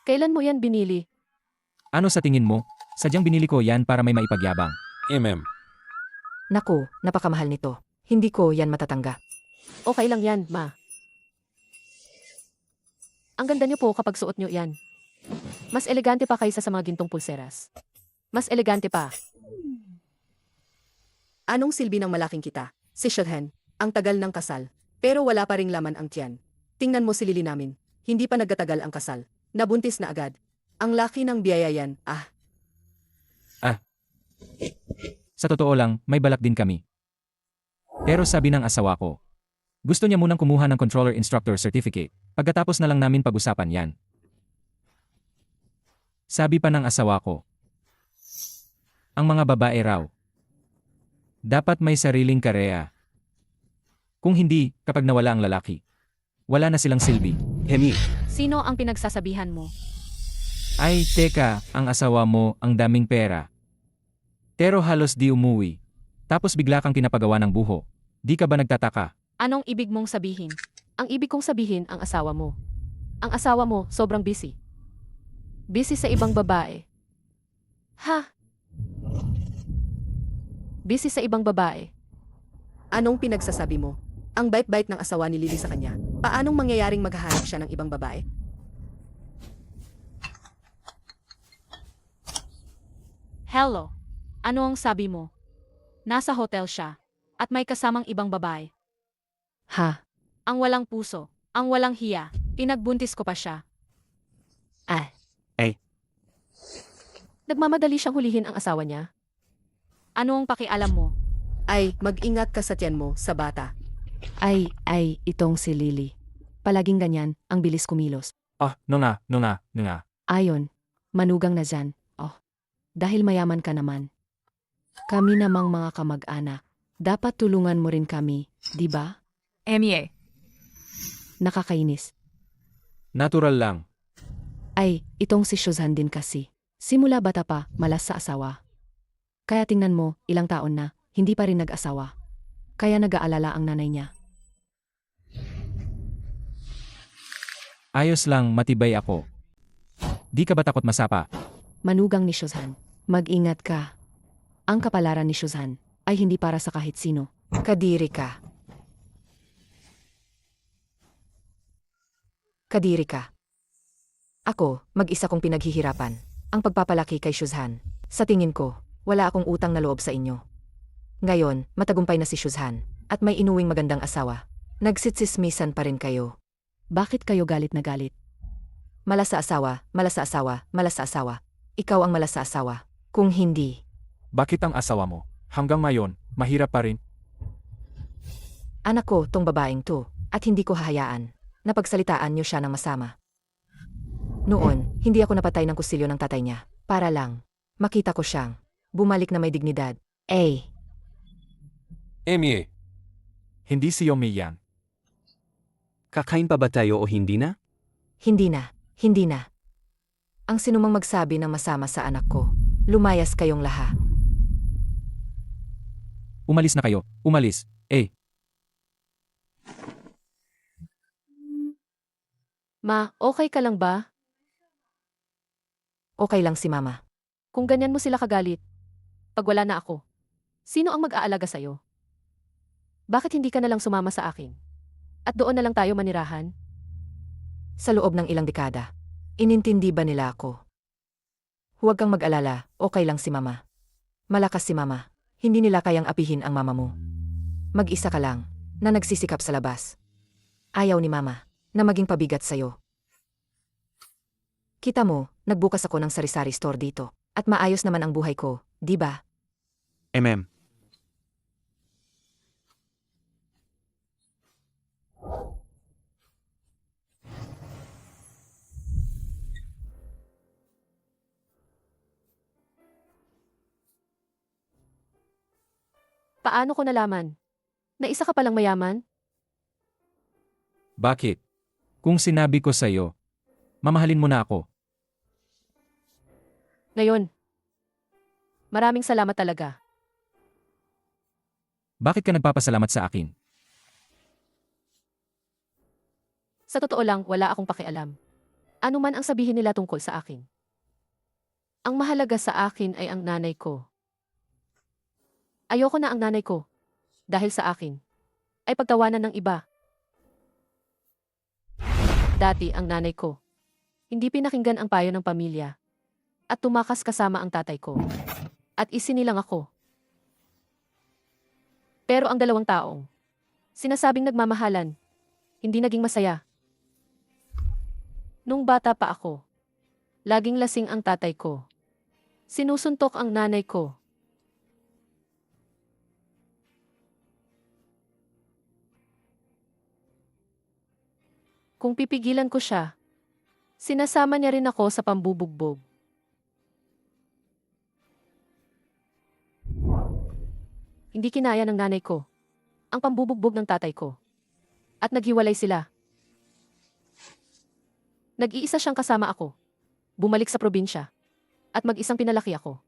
Kailan mo yan binili? Ano sa tingin mo? Sadyang binili ko yan para may maipagyabang. Naku, napakamahal nito. Hindi ko yan matatanggap. Okay lang yan, ma. Ang ganda niyo po kapag suot niyo yan. Mas elegante pa kaysa sa mga gintong pulseras. Mas elegante pa. Anong silbi ng malaking kita? Si Shudhan, ang tagal ng kasal. Pero wala pa ring laman ang tiyan. Tingnan mo si Lily namin. Hindi pa nagkatagal ang kasal. Nabuntis na agad. Ang laki ng biyaya yan, Sa totoo lang, may balak din kami. Pero sabi ng asawa ko, gusto niya munang kumuha ng controller instructor certificate, pagkatapos na lang namin pag-usapan yan. Sabi pa ng asawa ko, ang mga babae raw, dapat may sariling kareya. Kung hindi, kapag nawala ang lalaki, wala na silang silbi. Hemi, Sino ang pinagsasabihan mo? Ay, teka, ang asawa mo ang daming pera. Pero halos di umuwi. Tapos bigla kang kinapagawa ng buho. Di ka ba nagtataka? Anong ibig mong sabihin? Ang ibig kong sabihin ang asawa mo. Ang asawa mo sobrang busy. Busy sa ibang babae. Ha? Busy sa ibang babae. Anong pinagsasabi mo? Ang bait-bait ng asawa ni Lily sa kanya. Paanong mangyayaring maghahanap siya ng ibang babae? Hello. Ano ang sabi mo? Nasa hotel siya. At may kasamang ibang babae. Ha? Ang walang puso. Ang walang hiya. Pinagbuntis ko pa siya. Ah, Nagmamadali siyang hulihin ang asawa niya. Ano ang pakialam mo? Ay, mag-ingat ka sa tiyan mo, sa bata. ay, itong si Lily. Palaging ganyan, ang bilis kumilos. No nga. Ayon, manugang na dyan. Oh, dahil mayaman ka naman. Kami namang mga kamag-anak. Dapat tulungan mo rin kami, di ba? Emie. Nakakainis. Natural lang. Ay, itong si Shuzhan din kasi. Simula bata pa, malas sa asawa. Kaya tingnan mo, ilang taon na, hindi pa rin nag-asawa. Kaya nag-aalala ang nanay niya. Ayos lang, matibay ako. Di ka ba takot masapa? Manugang ni Shuzhan, mag-ingat ka. Ang kapalaran ni Shuzhan ay hindi para sa kahit sino. Kadiri ka. Kadiri ka. Ako, mag-isa kong pinaghihirapan. Ang pagpapalaki kay Shuzhan. Sa tingin ko, wala akong utang na loob sa inyo. Ngayon, matagumpay na si Shuzhan, at may inuwing magandang asawa. Nagsitsismisan pa rin kayo. Bakit kayo galit na galit? Malas sa asawa, malas sa asawa, malas sa asawa. Ikaw ang malas sa asawa. Kung hindi, Bakit ang asawa mo? Hanggang ngayon, mahirap pa rin. anak ko tong babaeng to, at hindi ko hahayaan na pagsalitaan niyo siya ng masama. Noon, hindi ako napatay ng kusilyo ng tatay niya, para lang makita ko siyang bumalik na may dignidad. Emie. Hindi si Yomi yan. kakain pa ba tayo o hindi na? Hindi na, hindi na. Ang sinumang magsabi ng masama sa anak ko, lumayas kayong lahat. Umalis na kayo, umalis. Ma, okay ka lang ba? Okay lang si mama. Kung ganyan mo sila kagalit, pag wala na ako, sino ang mag-aalaga sa'yo? Bakit hindi ka na lang sumama sa akin? At doon na lang tayo manirahan? Sa loob ng ilang dekada, inintindi ba nila ako? Huwag kang mag-alala, okay lang si mama. Malakas si mama, hindi nila kayang apihin ang mama mo. Mag-isa ka lang, na nagsisikap sa labas. Ayaw ni mama, na maging pabigat sa'yo. Kita mo, nagbukas ako ng sari-sari store dito, at maayos naman ang buhay ko, di ba? Paano ko nalaman? Na isa ka palang mayaman? Bakit? Kung sinabi ko sa'yo, mamahalin mo na ako. Ngayon. Maraming salamat talaga. Bakit ka nagpapasalamat sa akin? Sa totoo lang, wala akong pakialam. Ano man ang sabihin nila tungkol sa akin. Ang mahalaga sa akin ay ang nanay ko. Ayoko na ang nanay ko. Dahil sa akin. Ay pagtawanan ng iba. Dati ang nanay ko. Hindi pinakinggan ang payo ng pamilya. At tumakas kasama ang tatay ko. At isinilang ako. Pero ang dalawang taong, sinasabing nagmamahalan, hindi naging masaya. Nung bata pa ako, laging lasing ang tatay ko. Sinusuntok ang nanay ko. Kung pipigilan ko siya, sinasama niya rin ako sa pambubugbog. Hindi kinaya ng nanay ko ang pambubugbog ng tatay ko. At naghiwalay sila. Nag-iisa siyang kasama ako. Bumalik sa probinsya. At mag-isang pinalaki ako.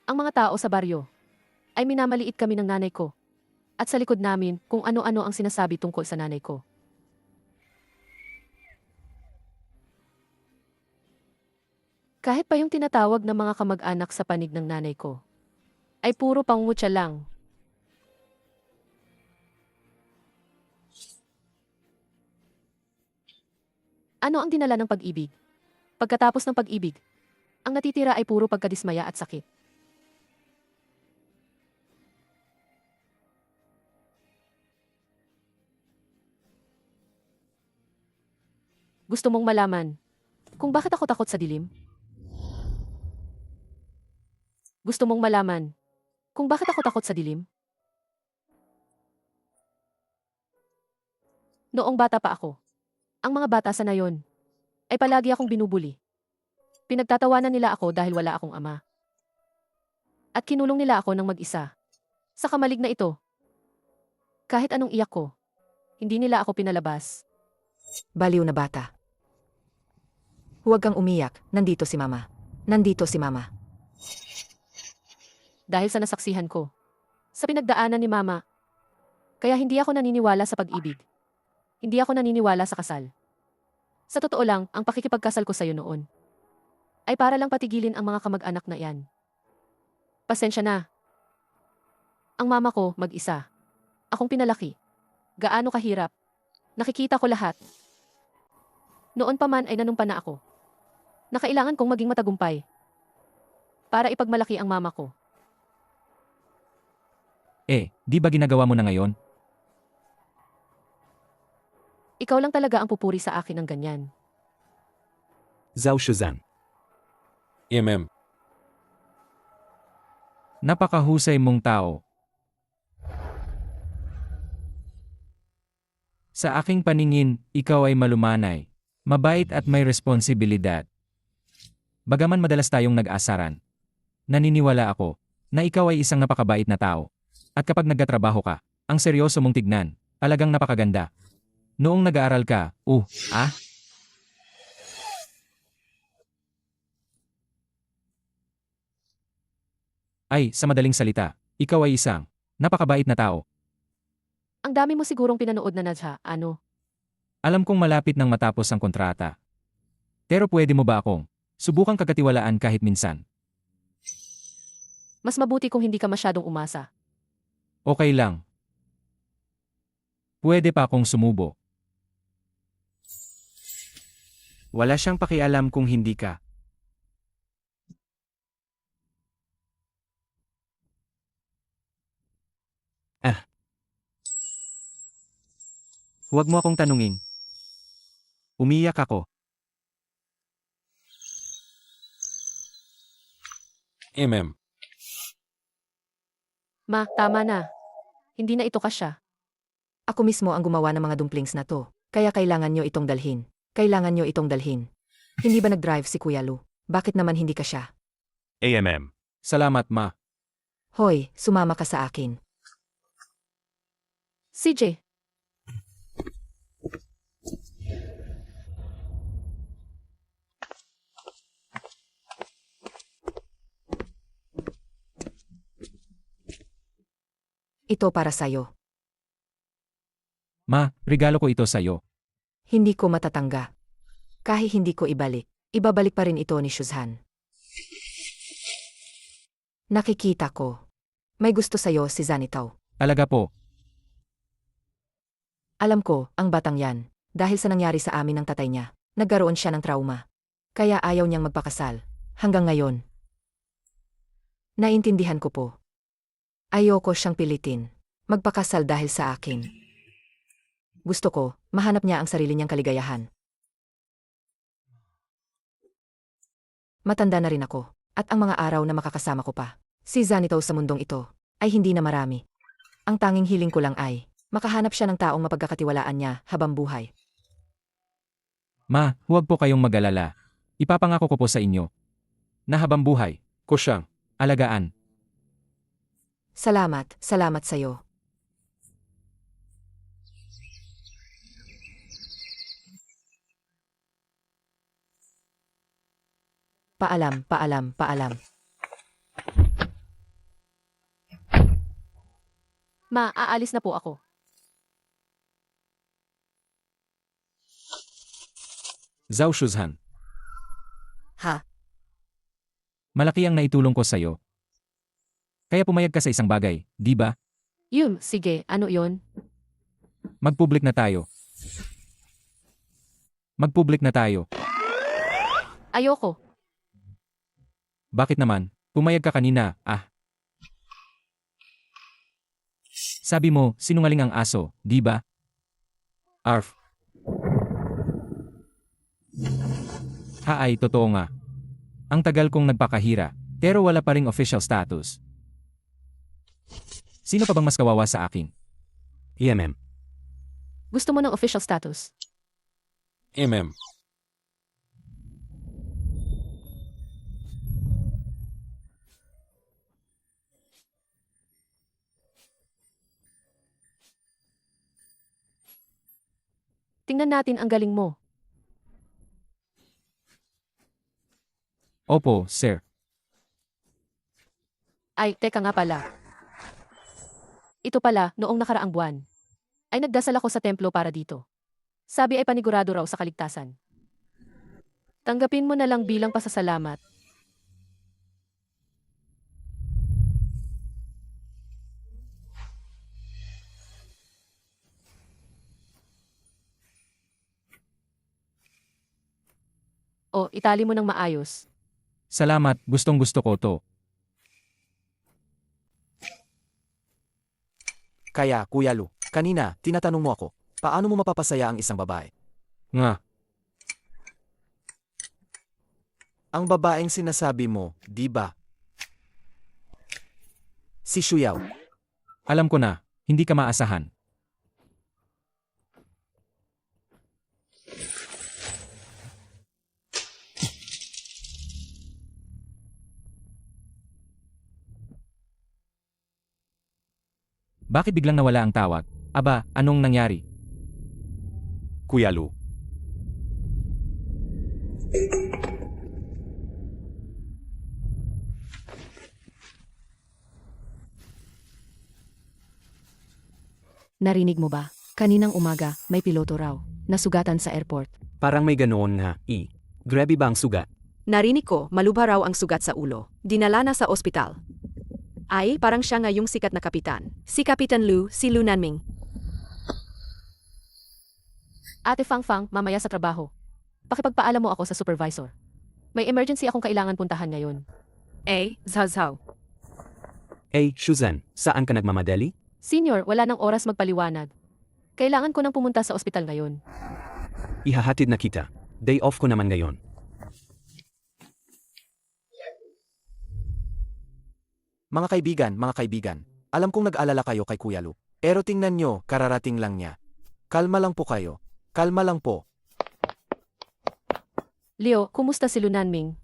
Ang mga tao sa baryo ay minamaliit kami ng nanay ko. At sa likod namin kung ano-ano ang sinasabi tungkol sa nanay ko. Kahit pa yung tinatawag ng mga kamag-anak sa panig ng nanay ko, ay puro pangungutya lang. Ano ang dinala ng pag-ibig? Pagkatapos ng pag-ibig, ang natitira ay puro pagkadismaya at sakit. Gusto mong malaman kung bakit ako takot sa dilim? Gusto mong malaman kung bakit ako takot sa dilim? Noong bata pa ako, ang mga bata sa nayon ay palagi akong binubuli. Pinagtatawanan nila ako dahil wala akong ama. At kinulong nila ako ng mag-isa. Sa kamalig na ito, kahit anong iyak ko, hindi nila ako pinalabas. Baliw na bata. Huwag kang umiyak, nandito si mama. Nandito si mama. Dahil sa nasaksihan ko, sa pinagdaanan ni mama, kaya hindi ako naniniwala sa pag-ibig. Hindi ako naniniwala sa kasal. Sa totoo lang, ang pakikipagkasal ko sa'yo noon ay para lang patigilin ang mga kamag-anak na yan. Pasensya na. Ang mama ko, mag-isa. Akong pinalaki. Gaano kahirap. Nakikita ko lahat. Noon pa man ay nanumpa na ako. Na kailangan kong maging matagumpay para ipagmalaki ang mama ko. Di ba ginagawa mo na ngayon? Ikaw lang talaga ang pupuri sa akin ng ganyan. Zhao Shuzhan. Napakahusay mong tao. Sa aking paningin, ikaw ay malumanay, mabait at may responsibilidad. Bagaman madalas tayong nag-asaran, naniniwala ako na ikaw ay isang napakabait na tao. At kapag nagtatrabaho ka, ang seryoso mong tignan, talagang napakaganda. Noong nag-aaral ka, sa madaling salita, ikaw ay isang napakabait na tao. Ang dami mo sigurong pinanood na Nadja, ano? Alam kong malapit nang matapos ang kontrata. Pero pwede mo ba akong subukang kagatiwalaan kahit minsan? Mas mabuti kung hindi ka masyadong umasa. Okay lang. Pwede pa akong sumubo. Wala siyang pakialam kung hindi ka. Huwag mo akong tanungin. Umiyak ako. Ma, tama na. Hindi na ito kasya. Ako mismo ang gumawa ng mga dumplings na to. Kaya kailangan nyo itong dalhin. Kailangan nyo itong dalhin. Hindi ba nag-drive si Kuya Lu? Bakit naman hindi ka siya? Salamat, ma. Hoy, sumama ka sa akin. CJ, Ito para sa'yo. Ma, regalo ko ito sa'yo. Hindi ko matatangga. Kahit hindi ko ibalik, ibabalik pa rin ito ni Shuzhan. Nakikita ko. May gusto sa'yo si Zanitaw. Alaga po. Alam ko, ang batang yan, dahil sa nangyari sa amin ng tatay niya, nagkaroon siya ng trauma. Kaya ayaw niyang magpakasal. Hanggang ngayon. Naintindihan ko po. Ayoko siyang pilitin. Magpakasal dahil sa akin. Gusto ko, mahanap niya ang sarili niyang kaligayahan. Matanda na rin ako. At ang mga araw na makakasama ko pa, si Zanito sa mundong ito, ay hindi na marami. Ang tanging hiling ko lang ay, makahanap siya ng taong mapagkakatiwalaan niya habang buhay. Ma, huwag po kayong mag-alala. Ipapangako ko po sa inyo na habang buhay ko siyang alagaan. Salamat sa'yo. Paalam. Ma, aalis na po ako. Zhao Shuzhan, Ha? malaki ang naitulong ko sa'yo. Kaya pumayag ka sa isang bagay, di ba? Sige, ano yon? Magpublic na tayo. Ayoko. Bakit naman? Pumayag ka kanina, Sabi mo, sinungaling ang aso, di ba? Arf. Ay, totoo nga. Ang tagal kong nagpakahira, pero wala pa ring official status. Sino pa bang mas kawawa sa akin? Gusto mo ng official status? Tingnan natin ang galing mo. Opo, sir. Ay, teka nga pala. Ito pala, noong nakaraang buwan, ay nagdasal ako sa templo para dito. Sabi ay panigurado raw sa kaligtasan. Tanggapin mo na lang bilang pasasalamat. O, itali mo ng maayos. Salamat, gustong-gusto ko to. Kaya, Kuya Lu, kanina, tinatanong mo ako, paano mo mapapasaya ang isang babae? Nga, Ang babaeng sinasabi mo, di ba? Si Shuyao. alam ko na, hindi ka maasahan. Bakit biglang nawala ang tawag? Aba, anong nangyari? Kuya Lu, Narinig mo ba? Kaninang umaga, may piloto raw, nasugatan sa airport. Parang may ganoon nga, Grabe ba ang sugat? Narinig ko, malubha raw ang sugat sa ulo. Dinala na sa ospital. Ay, parang siya nga yung sikat na kapitan. Si Kapitan Lu, si Lu Nanming. Ate Fang Fang, mamaya sa trabaho. Pakipagpaalam mo ako sa supervisor. May emergency akong kailangan puntahan ngayon. Zhao Zhao. Shuzhan, saan ka nagmamadali? Senior, wala nang oras magpaliwanag. Kailangan ko nang pumunta sa ospital ngayon. Ihahatid na kita. Day off ko naman ngayon. Mga kaibigan, alam kong nag-alala kayo kay Kuya Lu. Pero tingnan nyo, kararating lang niya. Kalma lang po kayo. Kalma lang po. Leo, kumusta si Lu Nanming?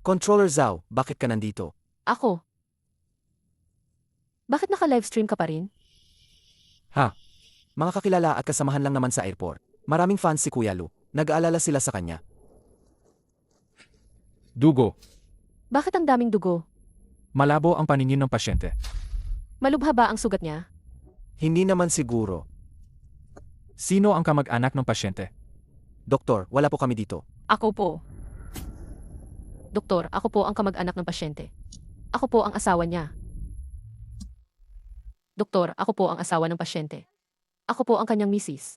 Controller Zhao, bakit ka nandito? Ako. Bakit naka-livestream ka pa rin? Mga kakilala at kasamahan lang naman sa airport. Maraming fans si Kuya Lu. Nag-aalala sila sa kanya. Dugo. Bakit ang daming dugo? Malabo ang paningin ng pasyente. Malubha ba ang sugat niya? Hindi naman siguro. Sino ang kamag-anak ng pasyente? Doktor, wala po kami dito. Ako po. Doktor, ako po ang kamag-anak ng pasyente. Ako po ang asawa niya. Doktor, ako po ang asawa ng pasyente. Ako po ang kanyang misis.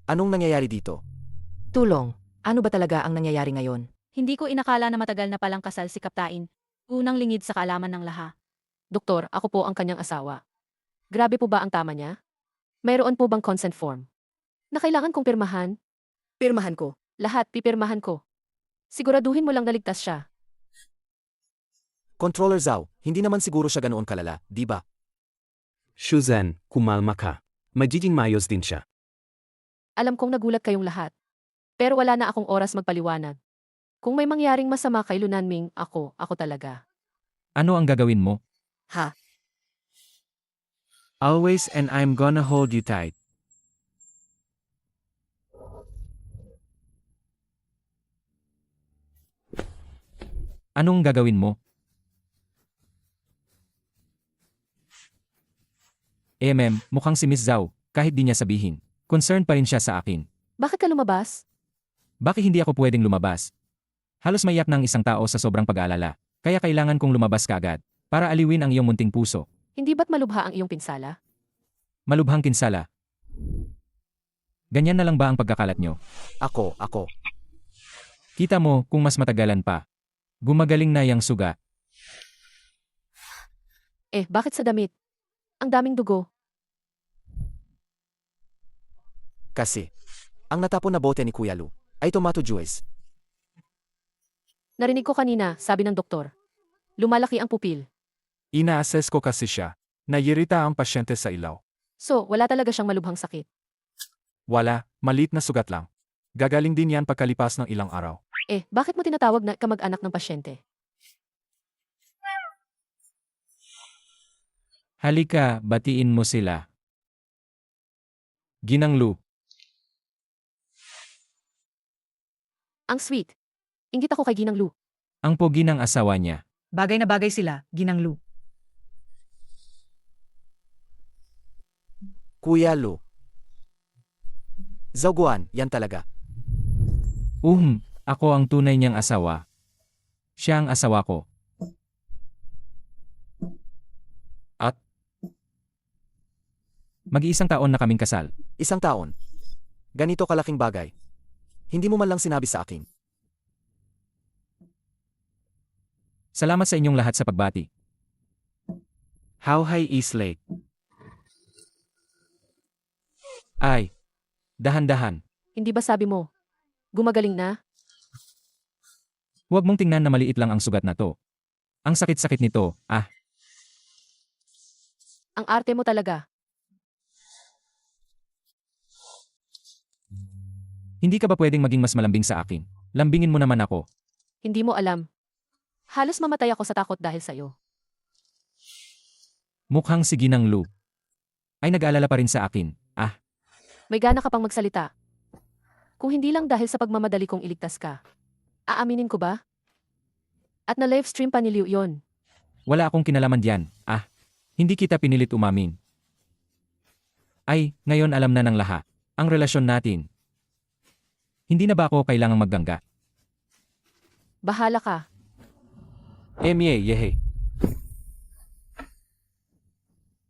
Anong nangyayari dito? Tulong, ano ba talaga ang nangyayari ngayon? Hindi ko inakala na matagal na palang kasal si Kaptain. Unang lingid sa kaalaman ng laha. Doktor, ako po ang kanyang asawa. Grabe po ba ang tama niya? Mayroon po bang consent form? Na kailangan kong pirmahan? Pirmahan ko. Lahat pipirmahan ko. Siguraduhin mo lang na ligtas siya. Controller Zhao, hindi naman siguro siya ganoon kalala, di ba? Shuzhan, kumalma ka. Magiging mayos din siya. Alam kong nagulat kayong lahat. Pero wala na akong oras magpaliwanag. Kung may mangyaring masama kay Lunanming, ako talaga. Ano ang gagawin mo? Ha? Always and I'm gonna hold you tight. Anong gagawin mo? Mukhang si Miss Zhao, kahit di niya sabihin. Concerned pa rin siya sa akin. Bakit ka lumabas? Bakit hindi ako pwedeng lumabas? Halos maiyak ng isang tao sa sobrang pag-aalala, kaya kailangan kong lumabas kaagad, para aliwin ang iyong munting puso. Hindi ba't malubha ang iyong pinsala? Malubhang kinsala. Ganyan na lang ba ang pagkakalat nyo? Ako. Kita mo kung mas matagalan pa. Gumagaling na yang suga. Bakit sa damit? Ang daming dugo. Kasi, ang natapon na bote ni Kuya Lu ay tomato juice. Narinig ko kanina, sabi ng doktor. Lumalaki ang pupil. Ina-assess ko kasi siya. Nayirita ang pasyente sa ilaw. So, wala talaga siyang malubhang sakit. Wala, maliit na sugat lang. Gagaling din yan pagkalipas ng ilang araw. Bakit mo tinatawag na kamag-anak ng pasyente? Halika, batiin mo sila. Ginang Lu. Ang sweet. Inggit ako kay Ginang Lu. Ang pogi ng asawa niya. Bagay na bagay sila, Ginang Lu. Kuya Lu. Zhao, yan talaga. Ako ang tunay niyang asawa. Siya ang asawa ko. At? Mag-iisang taon na kaming kasal. Isang taon. Ganito kalaking bagay. Hindi mo man lang sinabi sa akin. Salamat sa inyong lahat sa pagbati. How high is lake? Ay, dahan-dahan. Hindi ba sabi mo? Gumagaling na? Huwag mong tingnan na maliit lang ang sugat na to. Ang sakit-sakit nito, Ang arte mo talaga. Hindi ka ba pwedeng maging mas malambing sa akin? Lambingin mo naman ako. Hindi mo alam. Halos mamatay ako sa takot dahil sa'yo. Mukhang si Ginang Lu ay nag-aalala pa rin sa akin. May gana ka pang magsalita. Kung hindi lang dahil sa pagmamadali kong iligtas ka. Aaminin ko ba? At na live stream pa ni Liu yon. Wala akong kinalaman diyan. Hindi kita pinilit umamin. Ay, ngayon alam na ng lahat. Ang relasyon natin. Hindi na ba ako kailangang maggangga? Bahala ka. Yehe.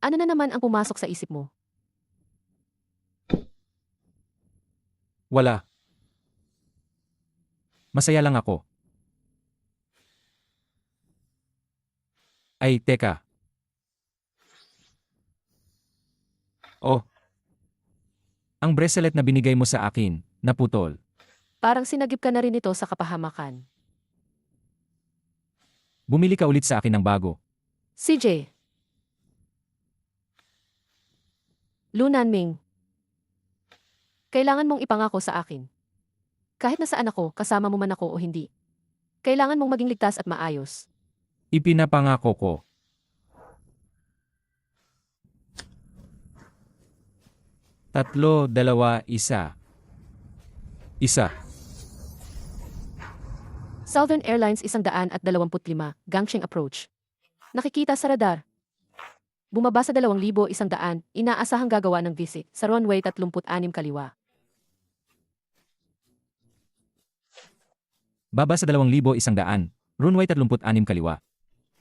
Ano na naman ang pumasok sa isip mo? Wala. Masaya lang ako. Ay, teka. Ang bracelet na binigay mo sa akin, naputol. Parang sinagip ka na rin ito sa kapahamakan. Bumili ka ulit sa akin ng bago. CJ. Lunanming. Kailangan mong ipangako sa akin. Kahit nasaan ako, kasama mo man ako o hindi. Kailangan mong maging ligtas at maayos. Ipinapangako ko. 3, 2, 1. Isa. Southern Airlines 125, Gangsheng Approach. Nakikita sa radar. Bumaba sa 2,100, inaasahang gagawa ng visit sa runway 36 kaliwa. Baba sa 2,100, runway 36 kaliwa.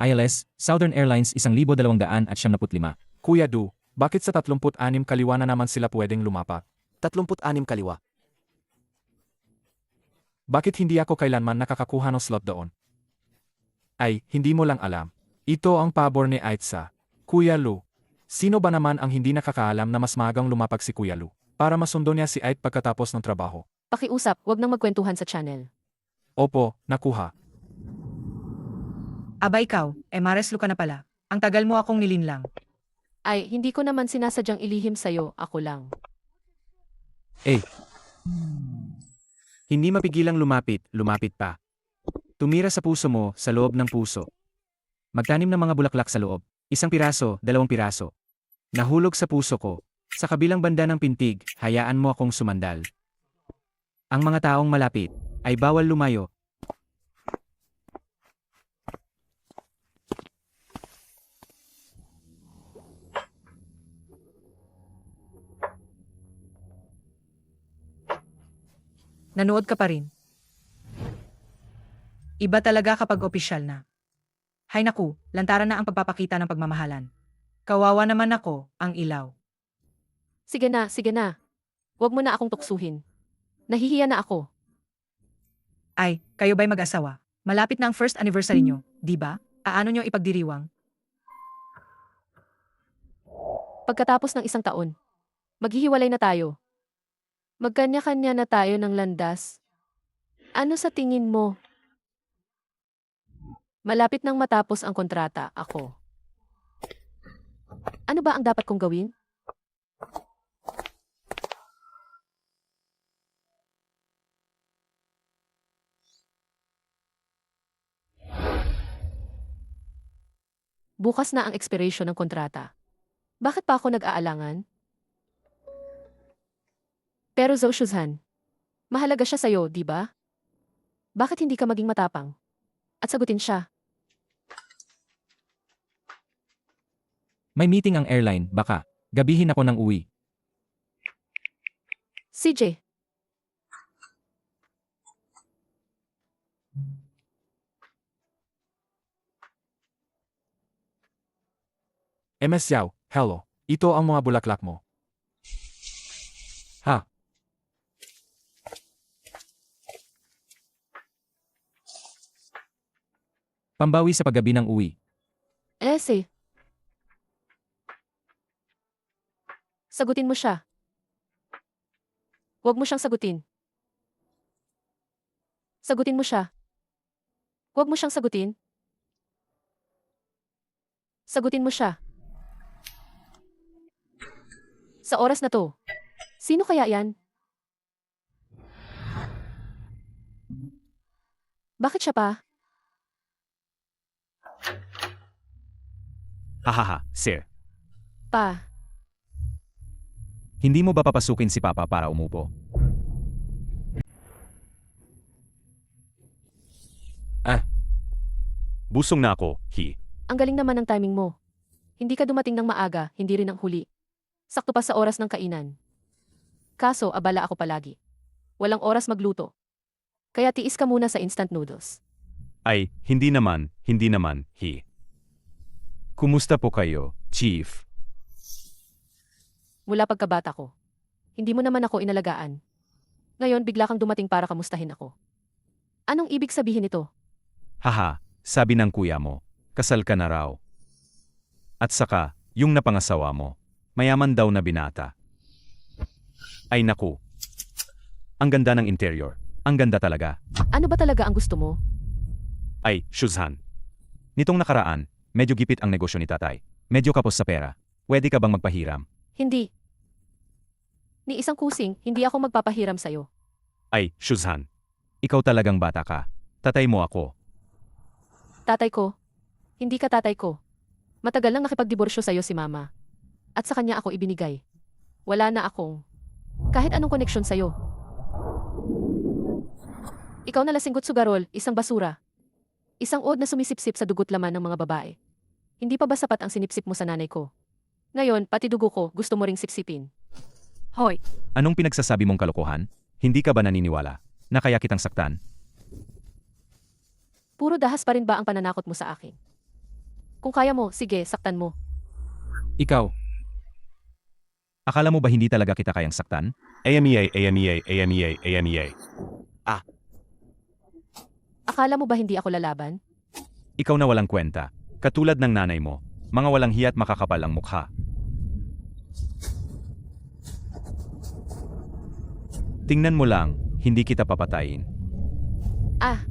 ILS, Southern Airlines 1,275. Kuya Du, bakit sa 36 kaliwa na naman sila pwedeng lumapat? 36 kaliwa. Bakit hindi ako kailanman nakakakuha ng slot doon? Ay, hindi mo lang alam. Ito ang pabor ni Aitsa. Kuya Lu. Sino ba naman ang hindi nakakaalam na mas magang lumapag si Kuya Lu para masundo niya si Ait pagkatapos ng trabaho? Pakiusap, wag nang magkwentuhan sa channel. Opo, nakuha. Aba ikaw, Mareslo ka na pala. Ang tagal mo akong nilinlang. Ay, hindi ko naman sinasadyang ilihim sa'yo, ako lang. Hindi mapigilang lumapit pa. Tumira sa puso mo, sa loob ng puso. Magtanim ng mga bulaklak sa loob. 1 piraso, 2 piraso. Nahulog sa puso ko. Sa kabilang banda ng pintig, hayaan mo akong sumandal. Ang mga taong malapit ay bawal lumayo. Nanood ka pa rin. Iba talaga kapag opisyal na. Hay naku, lantaran na ang pagpapakita ng pagmamahalan. Kawawa naman ako, ang ilaw. Sige na. Wag mo na akong tuksuhin. Nahihiya na ako. Ay, kayo ba'y mag-asawa? Malapit na ang first anniversary nyo, di ba? Aano nyo ipagdiriwang? Pagkatapos ng 1 taon, maghihiwalay na tayo. Magkanya-kanya na tayo ng landas. Ano sa tingin mo? Malapit nang matapos ang kontrata, ako. Ano ba ang dapat kong gawin? Bukas na ang expiration ng kontrata. Bakit pa ako nag-aalangan? Pero Zhou Shuzhan, mahalaga siya sa'yo, di ba? Bakit hindi ka maging matapang? At sagutin siya. May meeting ang airline, baka. Gabihin ako ng uwi. CJ, MS Yao, hello. Ito ang mga bulaklak mo. Ha? Pambawi sa paggabi ng uwi. Ese. Sagutin mo siya. Huwag mo siyang sagutin. Sagutin mo siya. Huwag mo siyang sagutin. Sagutin mo siya. Sa oras na to, sino kaya yan? Bakit siya pa? Hahaha, sir. Pa, Hindi mo ba papasukin si Papa para umupo? Busong na ako, hi. ang galing naman ng timing mo. Hindi ka dumating ng maaga, hindi rin ang huli. Sakto pa sa oras ng kainan. Kaso, abala ako palagi. Walang oras magluto. Kaya tiis ka muna sa instant noodles. Ay, hindi naman, hi. Kumusta po kayo, Chief? Mula pagkabata ko. Hindi mo naman ako inalagaan. Ngayon, bigla kang dumating para kamustahin ako. Anong ibig sabihin nito? Haha, sabi ng kuya mo, kasal ka na raw. At saka, yung napangasawa mo, mayaman daw na binata. Ay naku. Ang ganda ng interior. Ang ganda talaga. Ano ba talaga ang gusto mo? Ay, Shuzhan. Nitong nakaraan, medyo gipit ang negosyo ni tatay. Medyo kapos sa pera. Pwede ka bang magpahiram? Hindi. Ni isang kusing, hindi ako magpapahiram sa'yo. Ay, Shuzhan. Ikaw talagang bata ka. Tatay mo ako. Tatay ko. Hindi ka tatay ko. Matagal nang nakipagdiborsyo sa'yo si mama. At sa kanya ako ibinigay. Wala na akong kahit anong koneksyon sa'yo. Ikaw na lasinggot sugarol, isang basura. Isang od na sumisipsip sa dugot laman ng mga babae. Hindi pa ba sapat ang sinipsip mo sa nanay ko? Ngayon, pati dugo ko, gusto mo ring sipsipin. Hoy, Anong pinagsasabi mong kalokohan? Hindi ka ba naniniwala na kaya kitang saktan? Puro dahas pa rin ba ang pananakot mo sa akin? Kung kaya mo, sige, saktan mo. Ikaw, Akala mo ba hindi talaga kita kayang saktan? AMEA. Akala mo ba hindi ako lalaban? Ikaw na walang kwenta. Katulad ng nanay mo, mga walang hiya't makakapal ang mukha. Tingnan mo lang, hindi kita papatayin. Ah,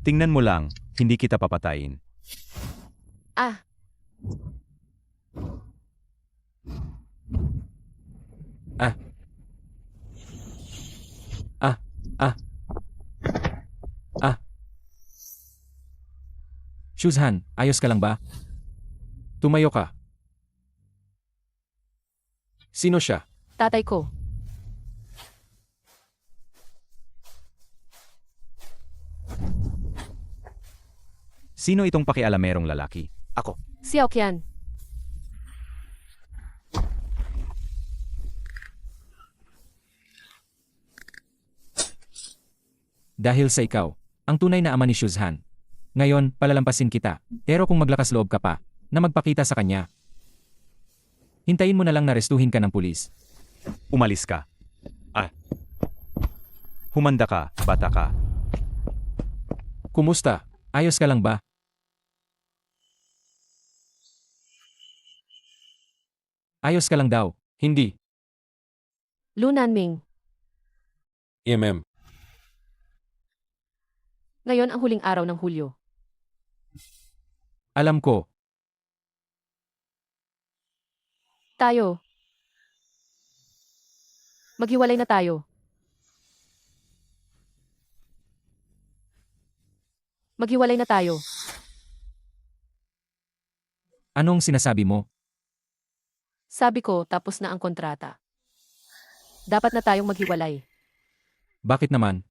Tingnan mo lang, hindi kita papatayin. ah. Shuzhan, ayos ka lang ba? Tumayo ka. Sino siya? Tatay ko. Sino itong pakialamerong lalaki? Ako. Si Aokian. Dahil sa ikaw, ang tunay na ama ni Shuzhan. Ngayon, palalampasin kita. Pero kung maglakas loob ka pa, na magpakita sa kanya. Hintayin mo na lang na restuhin ka ng pulis. Umalis ka. Humanda ka, bata ka. Kumusta? Ayos ka lang ba? Ayos ka lang daw. Hindi. Lu Nanming. Ngayon ang huling araw ng Hulyo. Alam ko. Tayo. Maghiwalay na tayo. Maghiwalay na tayo. Anong sinasabi mo? Sabi ko, tapos na ang kontrata. Dapat na tayong maghiwalay. Bakit naman?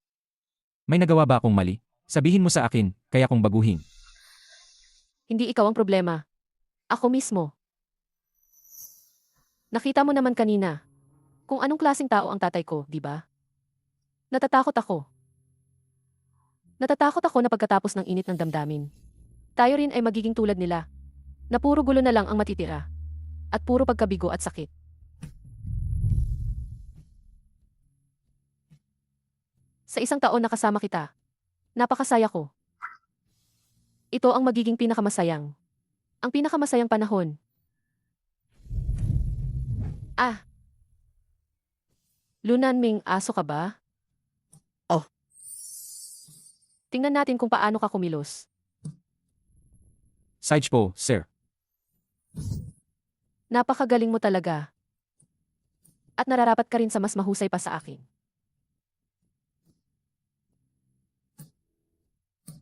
May nagawa ba akong mali? Sabihin mo sa akin, kaya kong baguhin. Hindi ikaw ang problema. Ako mismo. Nakita mo naman kanina. Kung anong klaseng tao ang tatay ko, di ba? Natatakot ako. Natatakot ako na pagkatapos ng init ng damdamin. Tayo rin ay magiging tulad nila. Na puro gulo na lang ang matitira. At puro pagkabigo at sakit. Sa isang taon na kasama kita, napakasaya ko. Ito ang magiging pinakamasayang. Ang pinakamasayang panahon. Ah. Lu Nanming, aso ka ba? Oh. Tingnan natin kung paano ka kumilos. Sidespo, sir. Napakagaling mo talaga. At nararapat ka rin sa mas mahusay pa sa akin.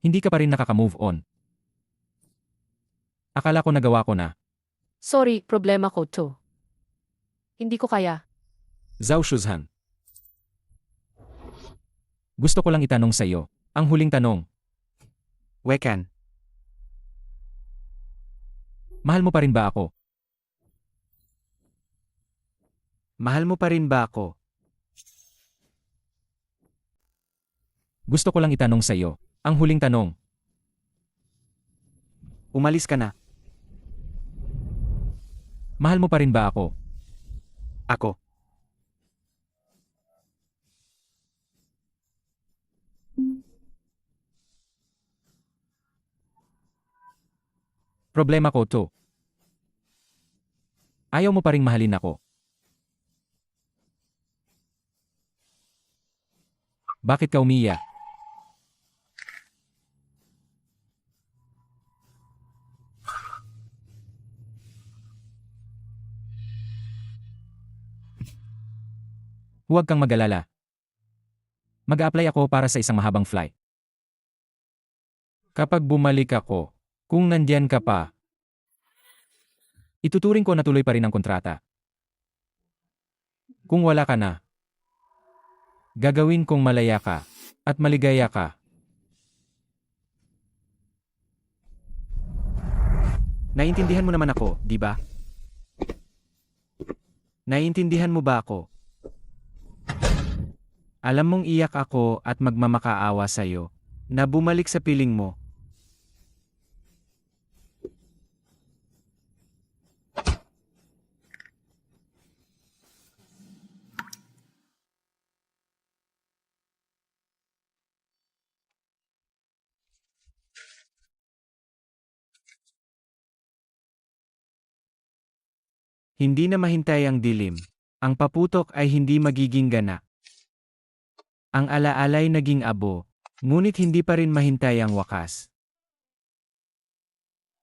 Hindi ka pa rin nakaka-move on. Akala ko nagawa ko na. Sorry, problema ko to. Hindi ko kaya. Zhao Shuzhan. Gusto ko lang itanong sa iyo. Ang huling tanong, Wekan. mahal mo pa rin ba ako? Mahal mo pa rin ba ako? Gusto ko lang itanong sa iyo. Ang huling tanong, Umalis ka na. mahal mo pa rin ba ako? Ako. Problema ko to. Ayaw mo pa ring mahalin ako. Bakit ka umiiyak? Huwag kang mag-alala. Mag-a-apply ako para sa isang mahabang flight. Kapag bumalik ako, kung nandyan ka pa, ituturing ko na tuloy pa rin ang kontrata. Kung wala ka na, gagawin kong malaya ka at maligaya ka. Naiintindihan mo naman ako, di ba? Naiintindihan mo ba ako? Alam mong iyak ako at magmamakaawa sa'yo na bumalik sa piling mo. Hindi na mahintay ang dilim. Ang paputok ay hindi magiging gana. Ang alaalay naging abo, ngunit hindi pa rin mahintay ang wakas.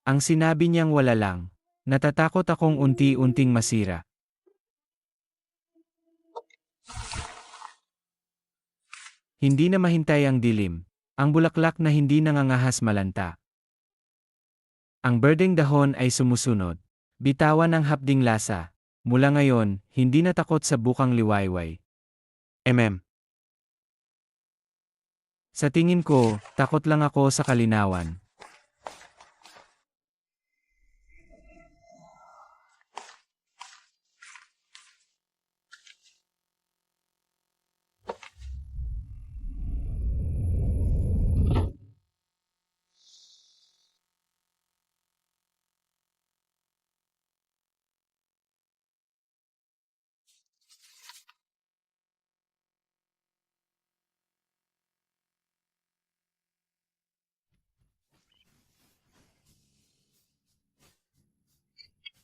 Ang sinabi niyang wala lang, natatakot akong unti-unting masira. Hindi na mahintay ang dilim, ang bulaklak na hindi nangangahas malanta. Ang berdeng dahon ay sumusunod. Bitawan ang hapding lasa. Mula ngayon, hindi na takot sa bukang liwayway. Sa tingin ko, takot lang ako sa kalinawan.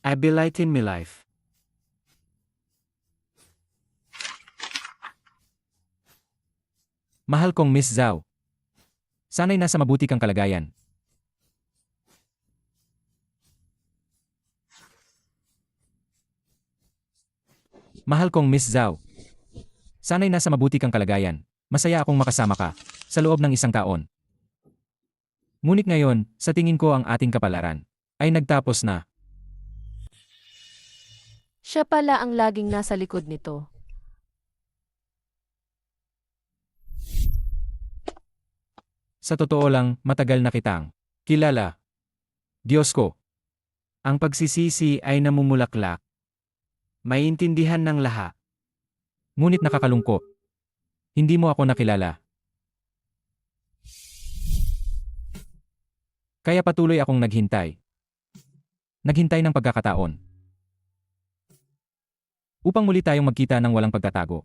I delight in my life. Mahal kong Miss Zhao. Sana'y nasa mabuti kang kalagayan. Mahal kong Miss Zhao. Sana'y nasa mabuti kang kalagayan. Masaya akong makasama ka sa loob ng isang taon. Ngunit ngayon, sa tingin ko ang ating kapalaran ay nagtapos na. Siya pala ang laging nasa likod nito. Sa totoo lang, matagal na kitang kilala. Diyos ko. Ang pagsisisi ay namumulaklak. Maintindihan ng lahat. Ngunit nakakalungkot. Hindi mo ako nakilala. Kaya patuloy akong naghintay. Naghintay ng pagkakataon. Upang muli tayong magkita ng walang pagtatago.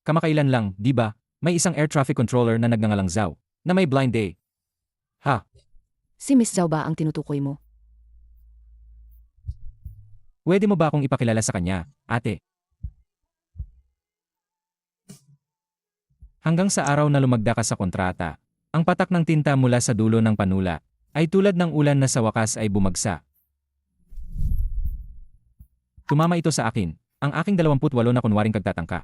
Kamakailan lang, di ba? May isang air traffic controller na nagngangalang Zhao, na may blind day. Ha? Si Miss Zhao ba ang tinutukoy mo? Pwede mo ba akong ipakilala sa kanya, ate? Hanggang sa araw na lumagda ka sa kontrata, ang patak ng tinta mula sa dulo ng panula ay tulad ng ulan na sa wakas ay bumagsak. Tumama ito sa akin, ang aking 28 na kunwaring kagtatangka.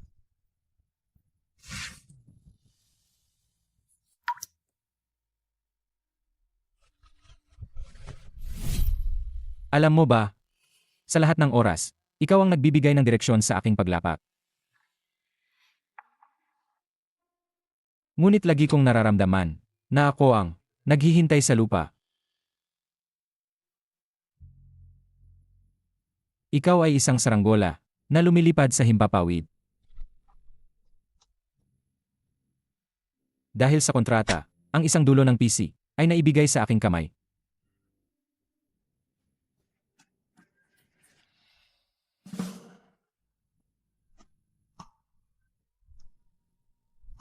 Alam mo ba, sa lahat ng oras, ikaw ang nagbibigay ng direksyon sa aking paglapak. Ngunit lagi kong nararamdaman na ako ang naghihintay sa lupa. Ikaw ay isang saranggola na lumilipad sa himpapawid. Dahil sa kontrata, ang isang dulo ng PC ay naibigay sa aking kamay.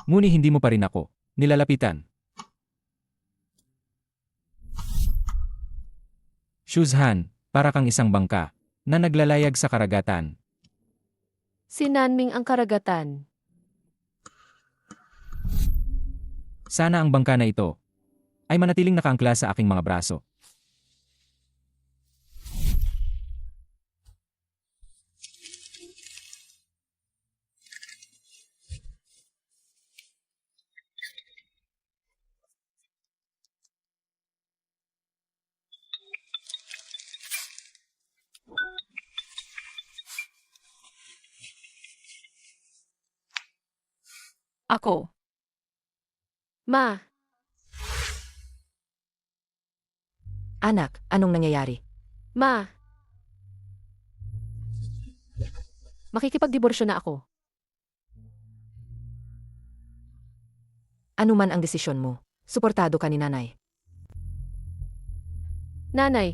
Ngunit hindi mo pa rin ako nilalapitan. Shuzhan, para kang isang bangka na naglalayag sa karagatan. Si Nanming ang karagatan. Sana ang bangka na ito ay manatiling nakaangkla sa aking mga braso. Ako. Ma, Anak, anong nangyayari? ma. Makikipagdiborsyo na ako. Ano man ang desisyon mo, suportado ka ni nanay. Nanay.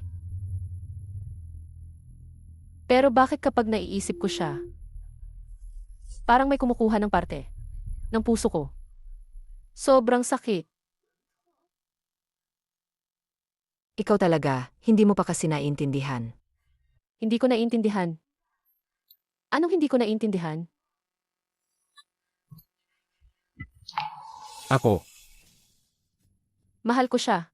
Pero bakit kapag naiisip ko siya, parang may kumukuha ng parte ng puso ko. Sobrang sakit. Ikaw talaga, hindi mo pa kasi naiintindihan. Hindi ko naiintindihan. Anong hindi ko naiintindihan? Ako, Mahal ko siya.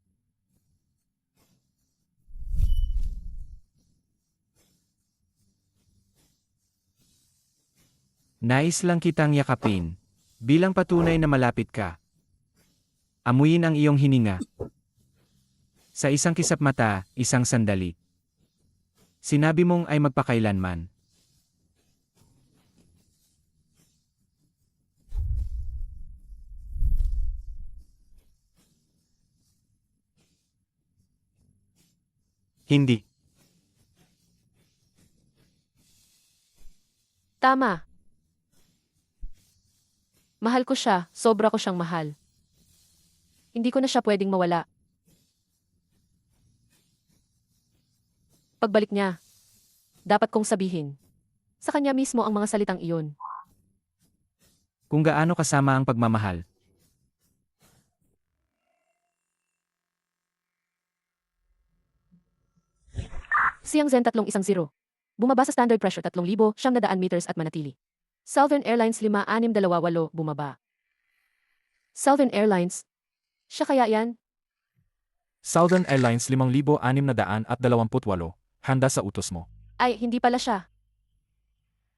Nais lang kitang yakapin. Bilang patunay na malapit ka. Amuyin ang iyong hininga. Sa isang kisap mata, isang sandali. Sinabi mong ay magpakailanman. Hindi. Tama. Mahal ko siya, sobra ko siyang mahal. Hindi ko na siya pwedeng mawala. Pagbalik niya, dapat kong sabihin. Sa kanya mismo ang mga salitang iyon. Kung gaano kasama ang pagmamahal. Siyang Zen 310. Bumaba sa standard pressure 3,700 meters at manatili. Southern Airlines 5628 bumaba. Southern Airlines? Siya kaya yan? Southern Airlines 5628, handa sa utos mo. Ay, hindi pala siya.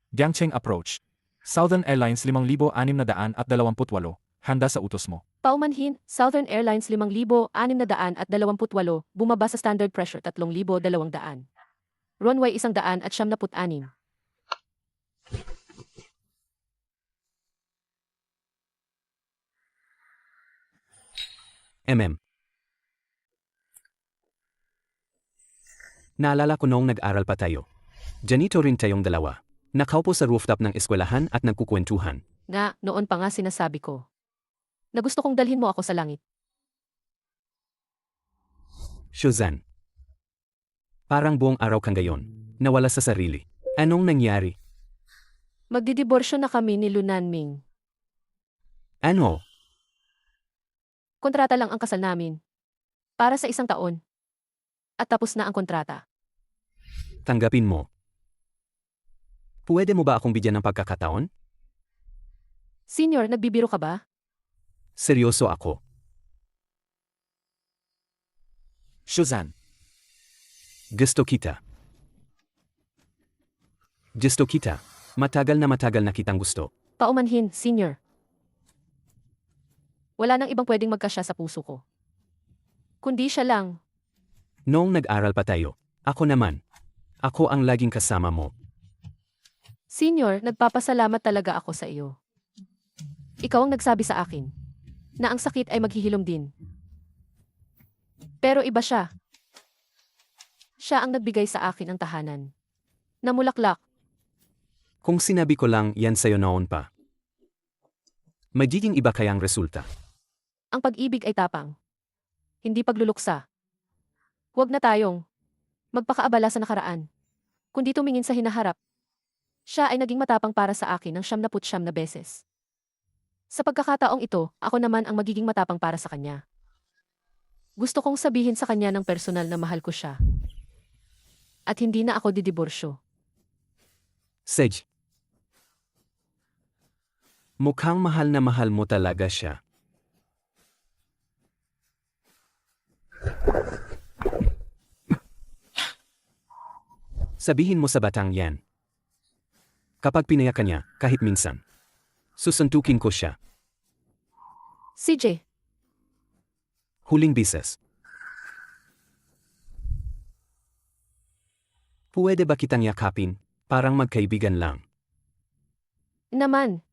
Jiangcheng Approach. Southern Airlines 5628, handa sa utos mo. Paumanhin, Southern Airlines 5628 bumaba sa standard pressure 3,200. Runway 176. Naalala ko noong nag-aral pa tayo. Janito rin tayong dalawa. Nakaupo sa rooftop ng eskwelahan at nagkukwentuhan. Nga, noon pa nga sinasabi ko. Na gusto kong dalhin mo ako sa langit. Shuzan. Parang buong araw kang gayon. Nawala sa sarili. Anong nangyari? Magdidiborsyo na kami ni Lunanming. Ano? Kontrata lang ang kasal namin. Para sa 1 taon. At tapos na ang kontrata. Tanggapin mo. Pwede mo ba akong bigyan ng pagkakataon? Senior, nagbibiro ka ba? Seryoso ako. Shuzan. Gusto kita. Gusto kita. Matagal na kitang gusto. Paumanhin, senior. Wala nang ibang pwedeng magkasya sa puso ko. Kundi siya lang. Noong nag-aral pa tayo, ako naman. Ako ang laging kasama mo. Senior, nagpapasalamat talaga ako sa iyo. Ikaw ang nagsabi sa akin na ang sakit ay maghihilom din. Pero iba siya. Siya ang nagbigay sa akin ang tahanan. Namulaklak. Kung sinabi ko lang yan sa'yo noon pa. Magiging iba kayang resulta. Ang pag-ibig ay tapang. Hindi pagluluksa. Huwag na tayong magpakaabala sa nakaraan. Kundi tumingin sa hinaharap. Siya ay naging matapang para sa akin ng 99 na beses. Sa pagkakataong ito, ako naman ang magiging matapang para sa kanya. Gusto kong sabihin sa kanya ng personal na mahal ko siya. At hindi na ako didiborsyo. Sej. Mukhang mahal na mahal mo talaga siya. Sabihin mo sa batang yan. Kapag pinaya ka niya, kahit minsan, susuntukin ko siya. CJ, Huling bises. Pwede ba kitang yakapin? Parang magkaibigan lang. naman.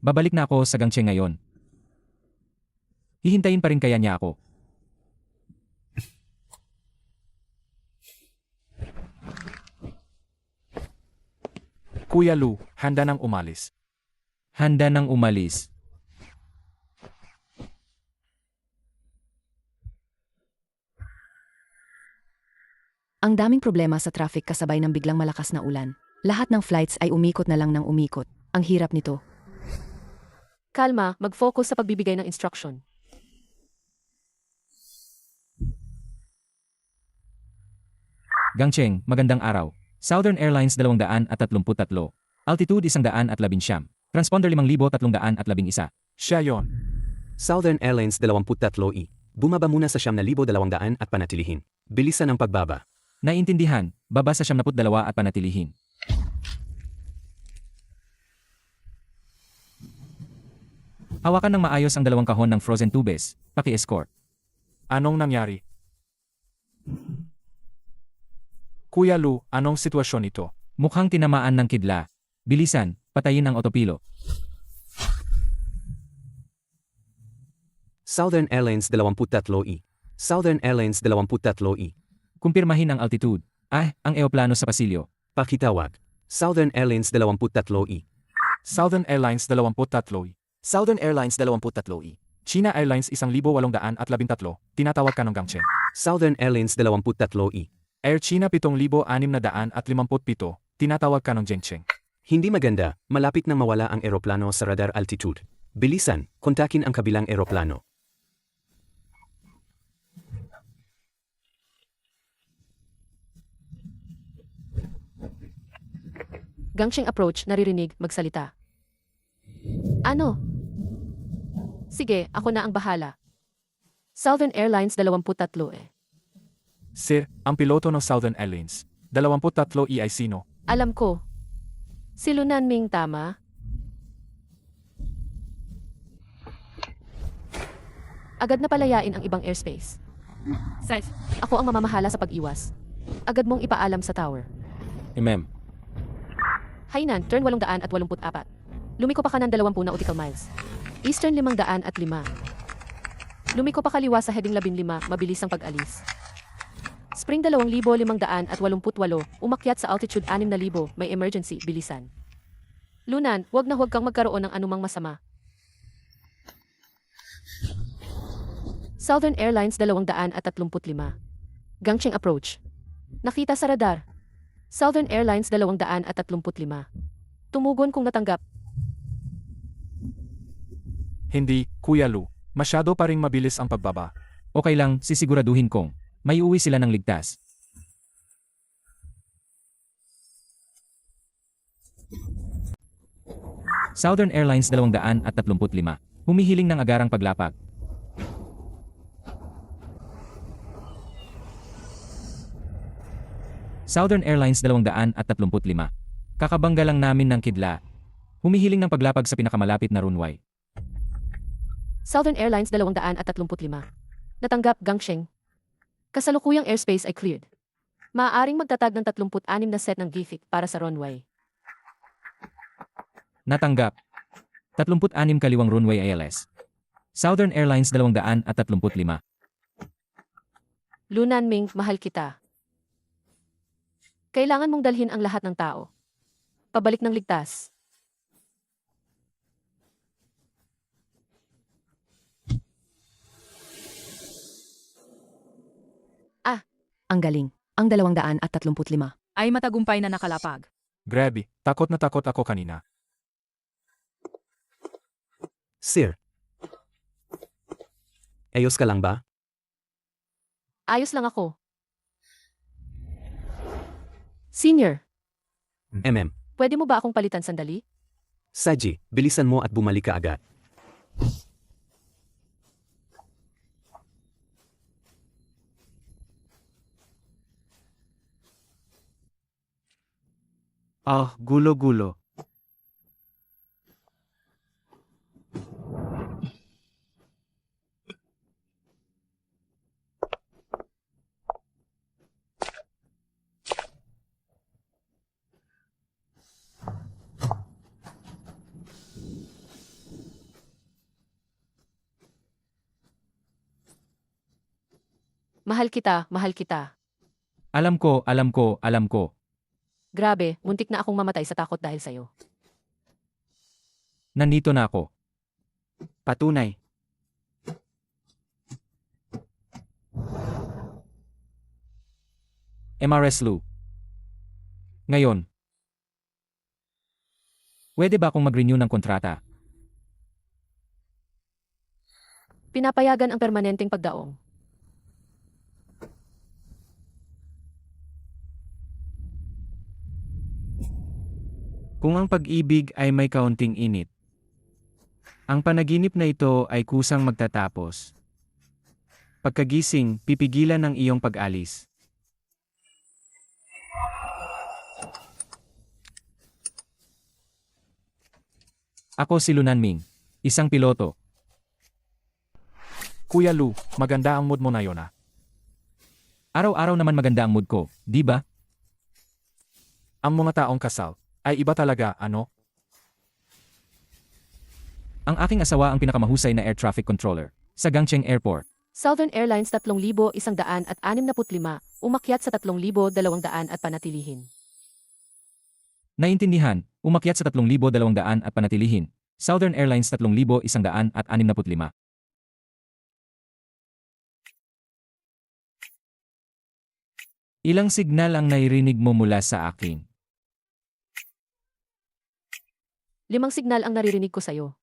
Babalik na ako sa Gangche ngayon. Hihintayin pa rin kaya niya ako. Kuya Lu, handa nang umalis. Handa nang umalis. Ang daming problema sa traffic kasabay ng biglang malakas na ulan. Lahat ng flights ay umikot na lang ng umikot. Ang hirap nito. Kalma, mag-focus sa pagbibigay ng instruction. Gangcheng, magandang araw. Southern Airlines 233. Altitude 111. Transponder 5,311. Siya yon. Southern Airlines 23I. Bumaba muna sa 9,200 at panatilihin. Bilisan ang pagbaba. Naiintindihan, baba sa 72 at panatilihin. Hawakan ng maayos ang dalawang kahon ng frozen tubes. Paki-escort. Anong nangyari? Kuya Lu, anong sitwasyon ito? Mukhang tinamaan ng kidla. Bilisan, patayin ang otopilo. Southern Airlines 23I. Southern Airlines 23I. Kumpirmahin ang altitude. Ang eoplano sa pasilyo. Pakitawag. Southern Airlines 23I. Southern Airlines 23. Southern Airlines 23I. China Airlines 1,813. Tinatawag ka ng Gangcheng. Southern Airlines 23I. Air China 7,657. Tinatawag ka ng Gengcheng. Hindi maganda, malapit nang mawala ang eroplano sa radar altitude. Bilisan, kontakin ang kabilang eroplano. Gangcheng approach, naririnig, magsalita. Ano? Sige, ako na ang bahala. Southern Airlines 23 eh. Sir, ang piloto ng Southern Airlines 23 ay sino? Alam ko. Si Lunan Ming tama? Agad na palayain ang ibang airspace. Safe. Ako ang mamamahala sa pag-iwas. Agad mong ipaalam sa tower. Ma'am. Hainan, turn 884. Lumiko pa kanan 20 nautical miles. Eastern 505. Lumiko pa kaliwa sa heading 15, mabilis ang pag-alis. Spring 2,588, umakyat sa altitude 6,000, may emergency, bilisan. Lunan, huwag kang magkaroon ng anumang masama. Southern Airlines 235. Gangcheng approach. Nakita sa radar. Southern Airlines 235. Tumugon kung natanggap. Hindi, Kuya Lu. Masyado pa ring mabilis ang pagbaba. Okay lang, sisiguraduhin kong may uwi sila ng ligtas. Southern Airlines 235. Humihiling ng agarang paglapag. Southern Airlines 235. Kakabangga lang namin ng kidla. Humihiling ng paglapag sa pinakamalapit na runway. Southern Airlines 235. Natanggap, Gangcheng. Kasalukuyang airspace ay cleared. Maaaring magtatag ng 36 na set ng GFIC para sa runway. Natanggap. 36 kaliwang runway ILS. Southern Airlines 235. Lunan Ming, mahal kita. Kailangan mong dalhin ang lahat ng tao. Pabalik ng ligtas. Ang galing. Ang 235. Ay matagumpay na nakalapag. Grabe, takot na takot ako kanina. Sir. Ayos ka lang ba? Ayos lang ako. Senior, pwede mo ba akong palitan sandali? Saji, bilisan mo at bumalik ka agad. Gulo-gulo. Mahal kita, mahal kita. Alam ko. Grabe, muntik na akong mamatay sa takot dahil sa'yo. Nandito na ako. Patunay. MRS Lou. Ngayon, pwede ba akong mag-renew ng kontrata? Pinapayagan ang permanenteng pagdaong. Kung ang pag-ibig ay may kaunting init, ang panaginip na ito ay kusang magtatapos. Pagkagising, pipigilan ang iyong pag-alis. Ako si Lu Nanming, isang piloto. Kuya Lu, maganda ang mood mo na yon ah. Araw-araw naman maganda ang mood ko, di ba? Ang mga taong kasal ay iba talaga, ano? Ang aking asawa ang pinakamahusay na air traffic controller sa Gangcheng Airport. Southern Airlines 3,165, umakyat sa 3,200 at panatilihin. Naintindihan, umakyat sa 3,200 at panatilihin. Southern Airlines 3,165. Ilang signal ang nairinig mo mula sa akin? 5 signal ang naririnig ko sa'yo.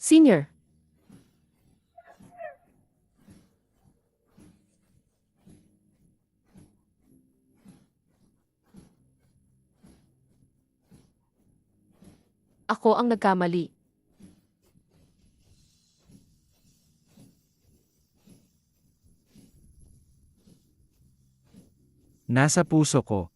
Senior. Ako ang nagkamali. Nasa puso ko,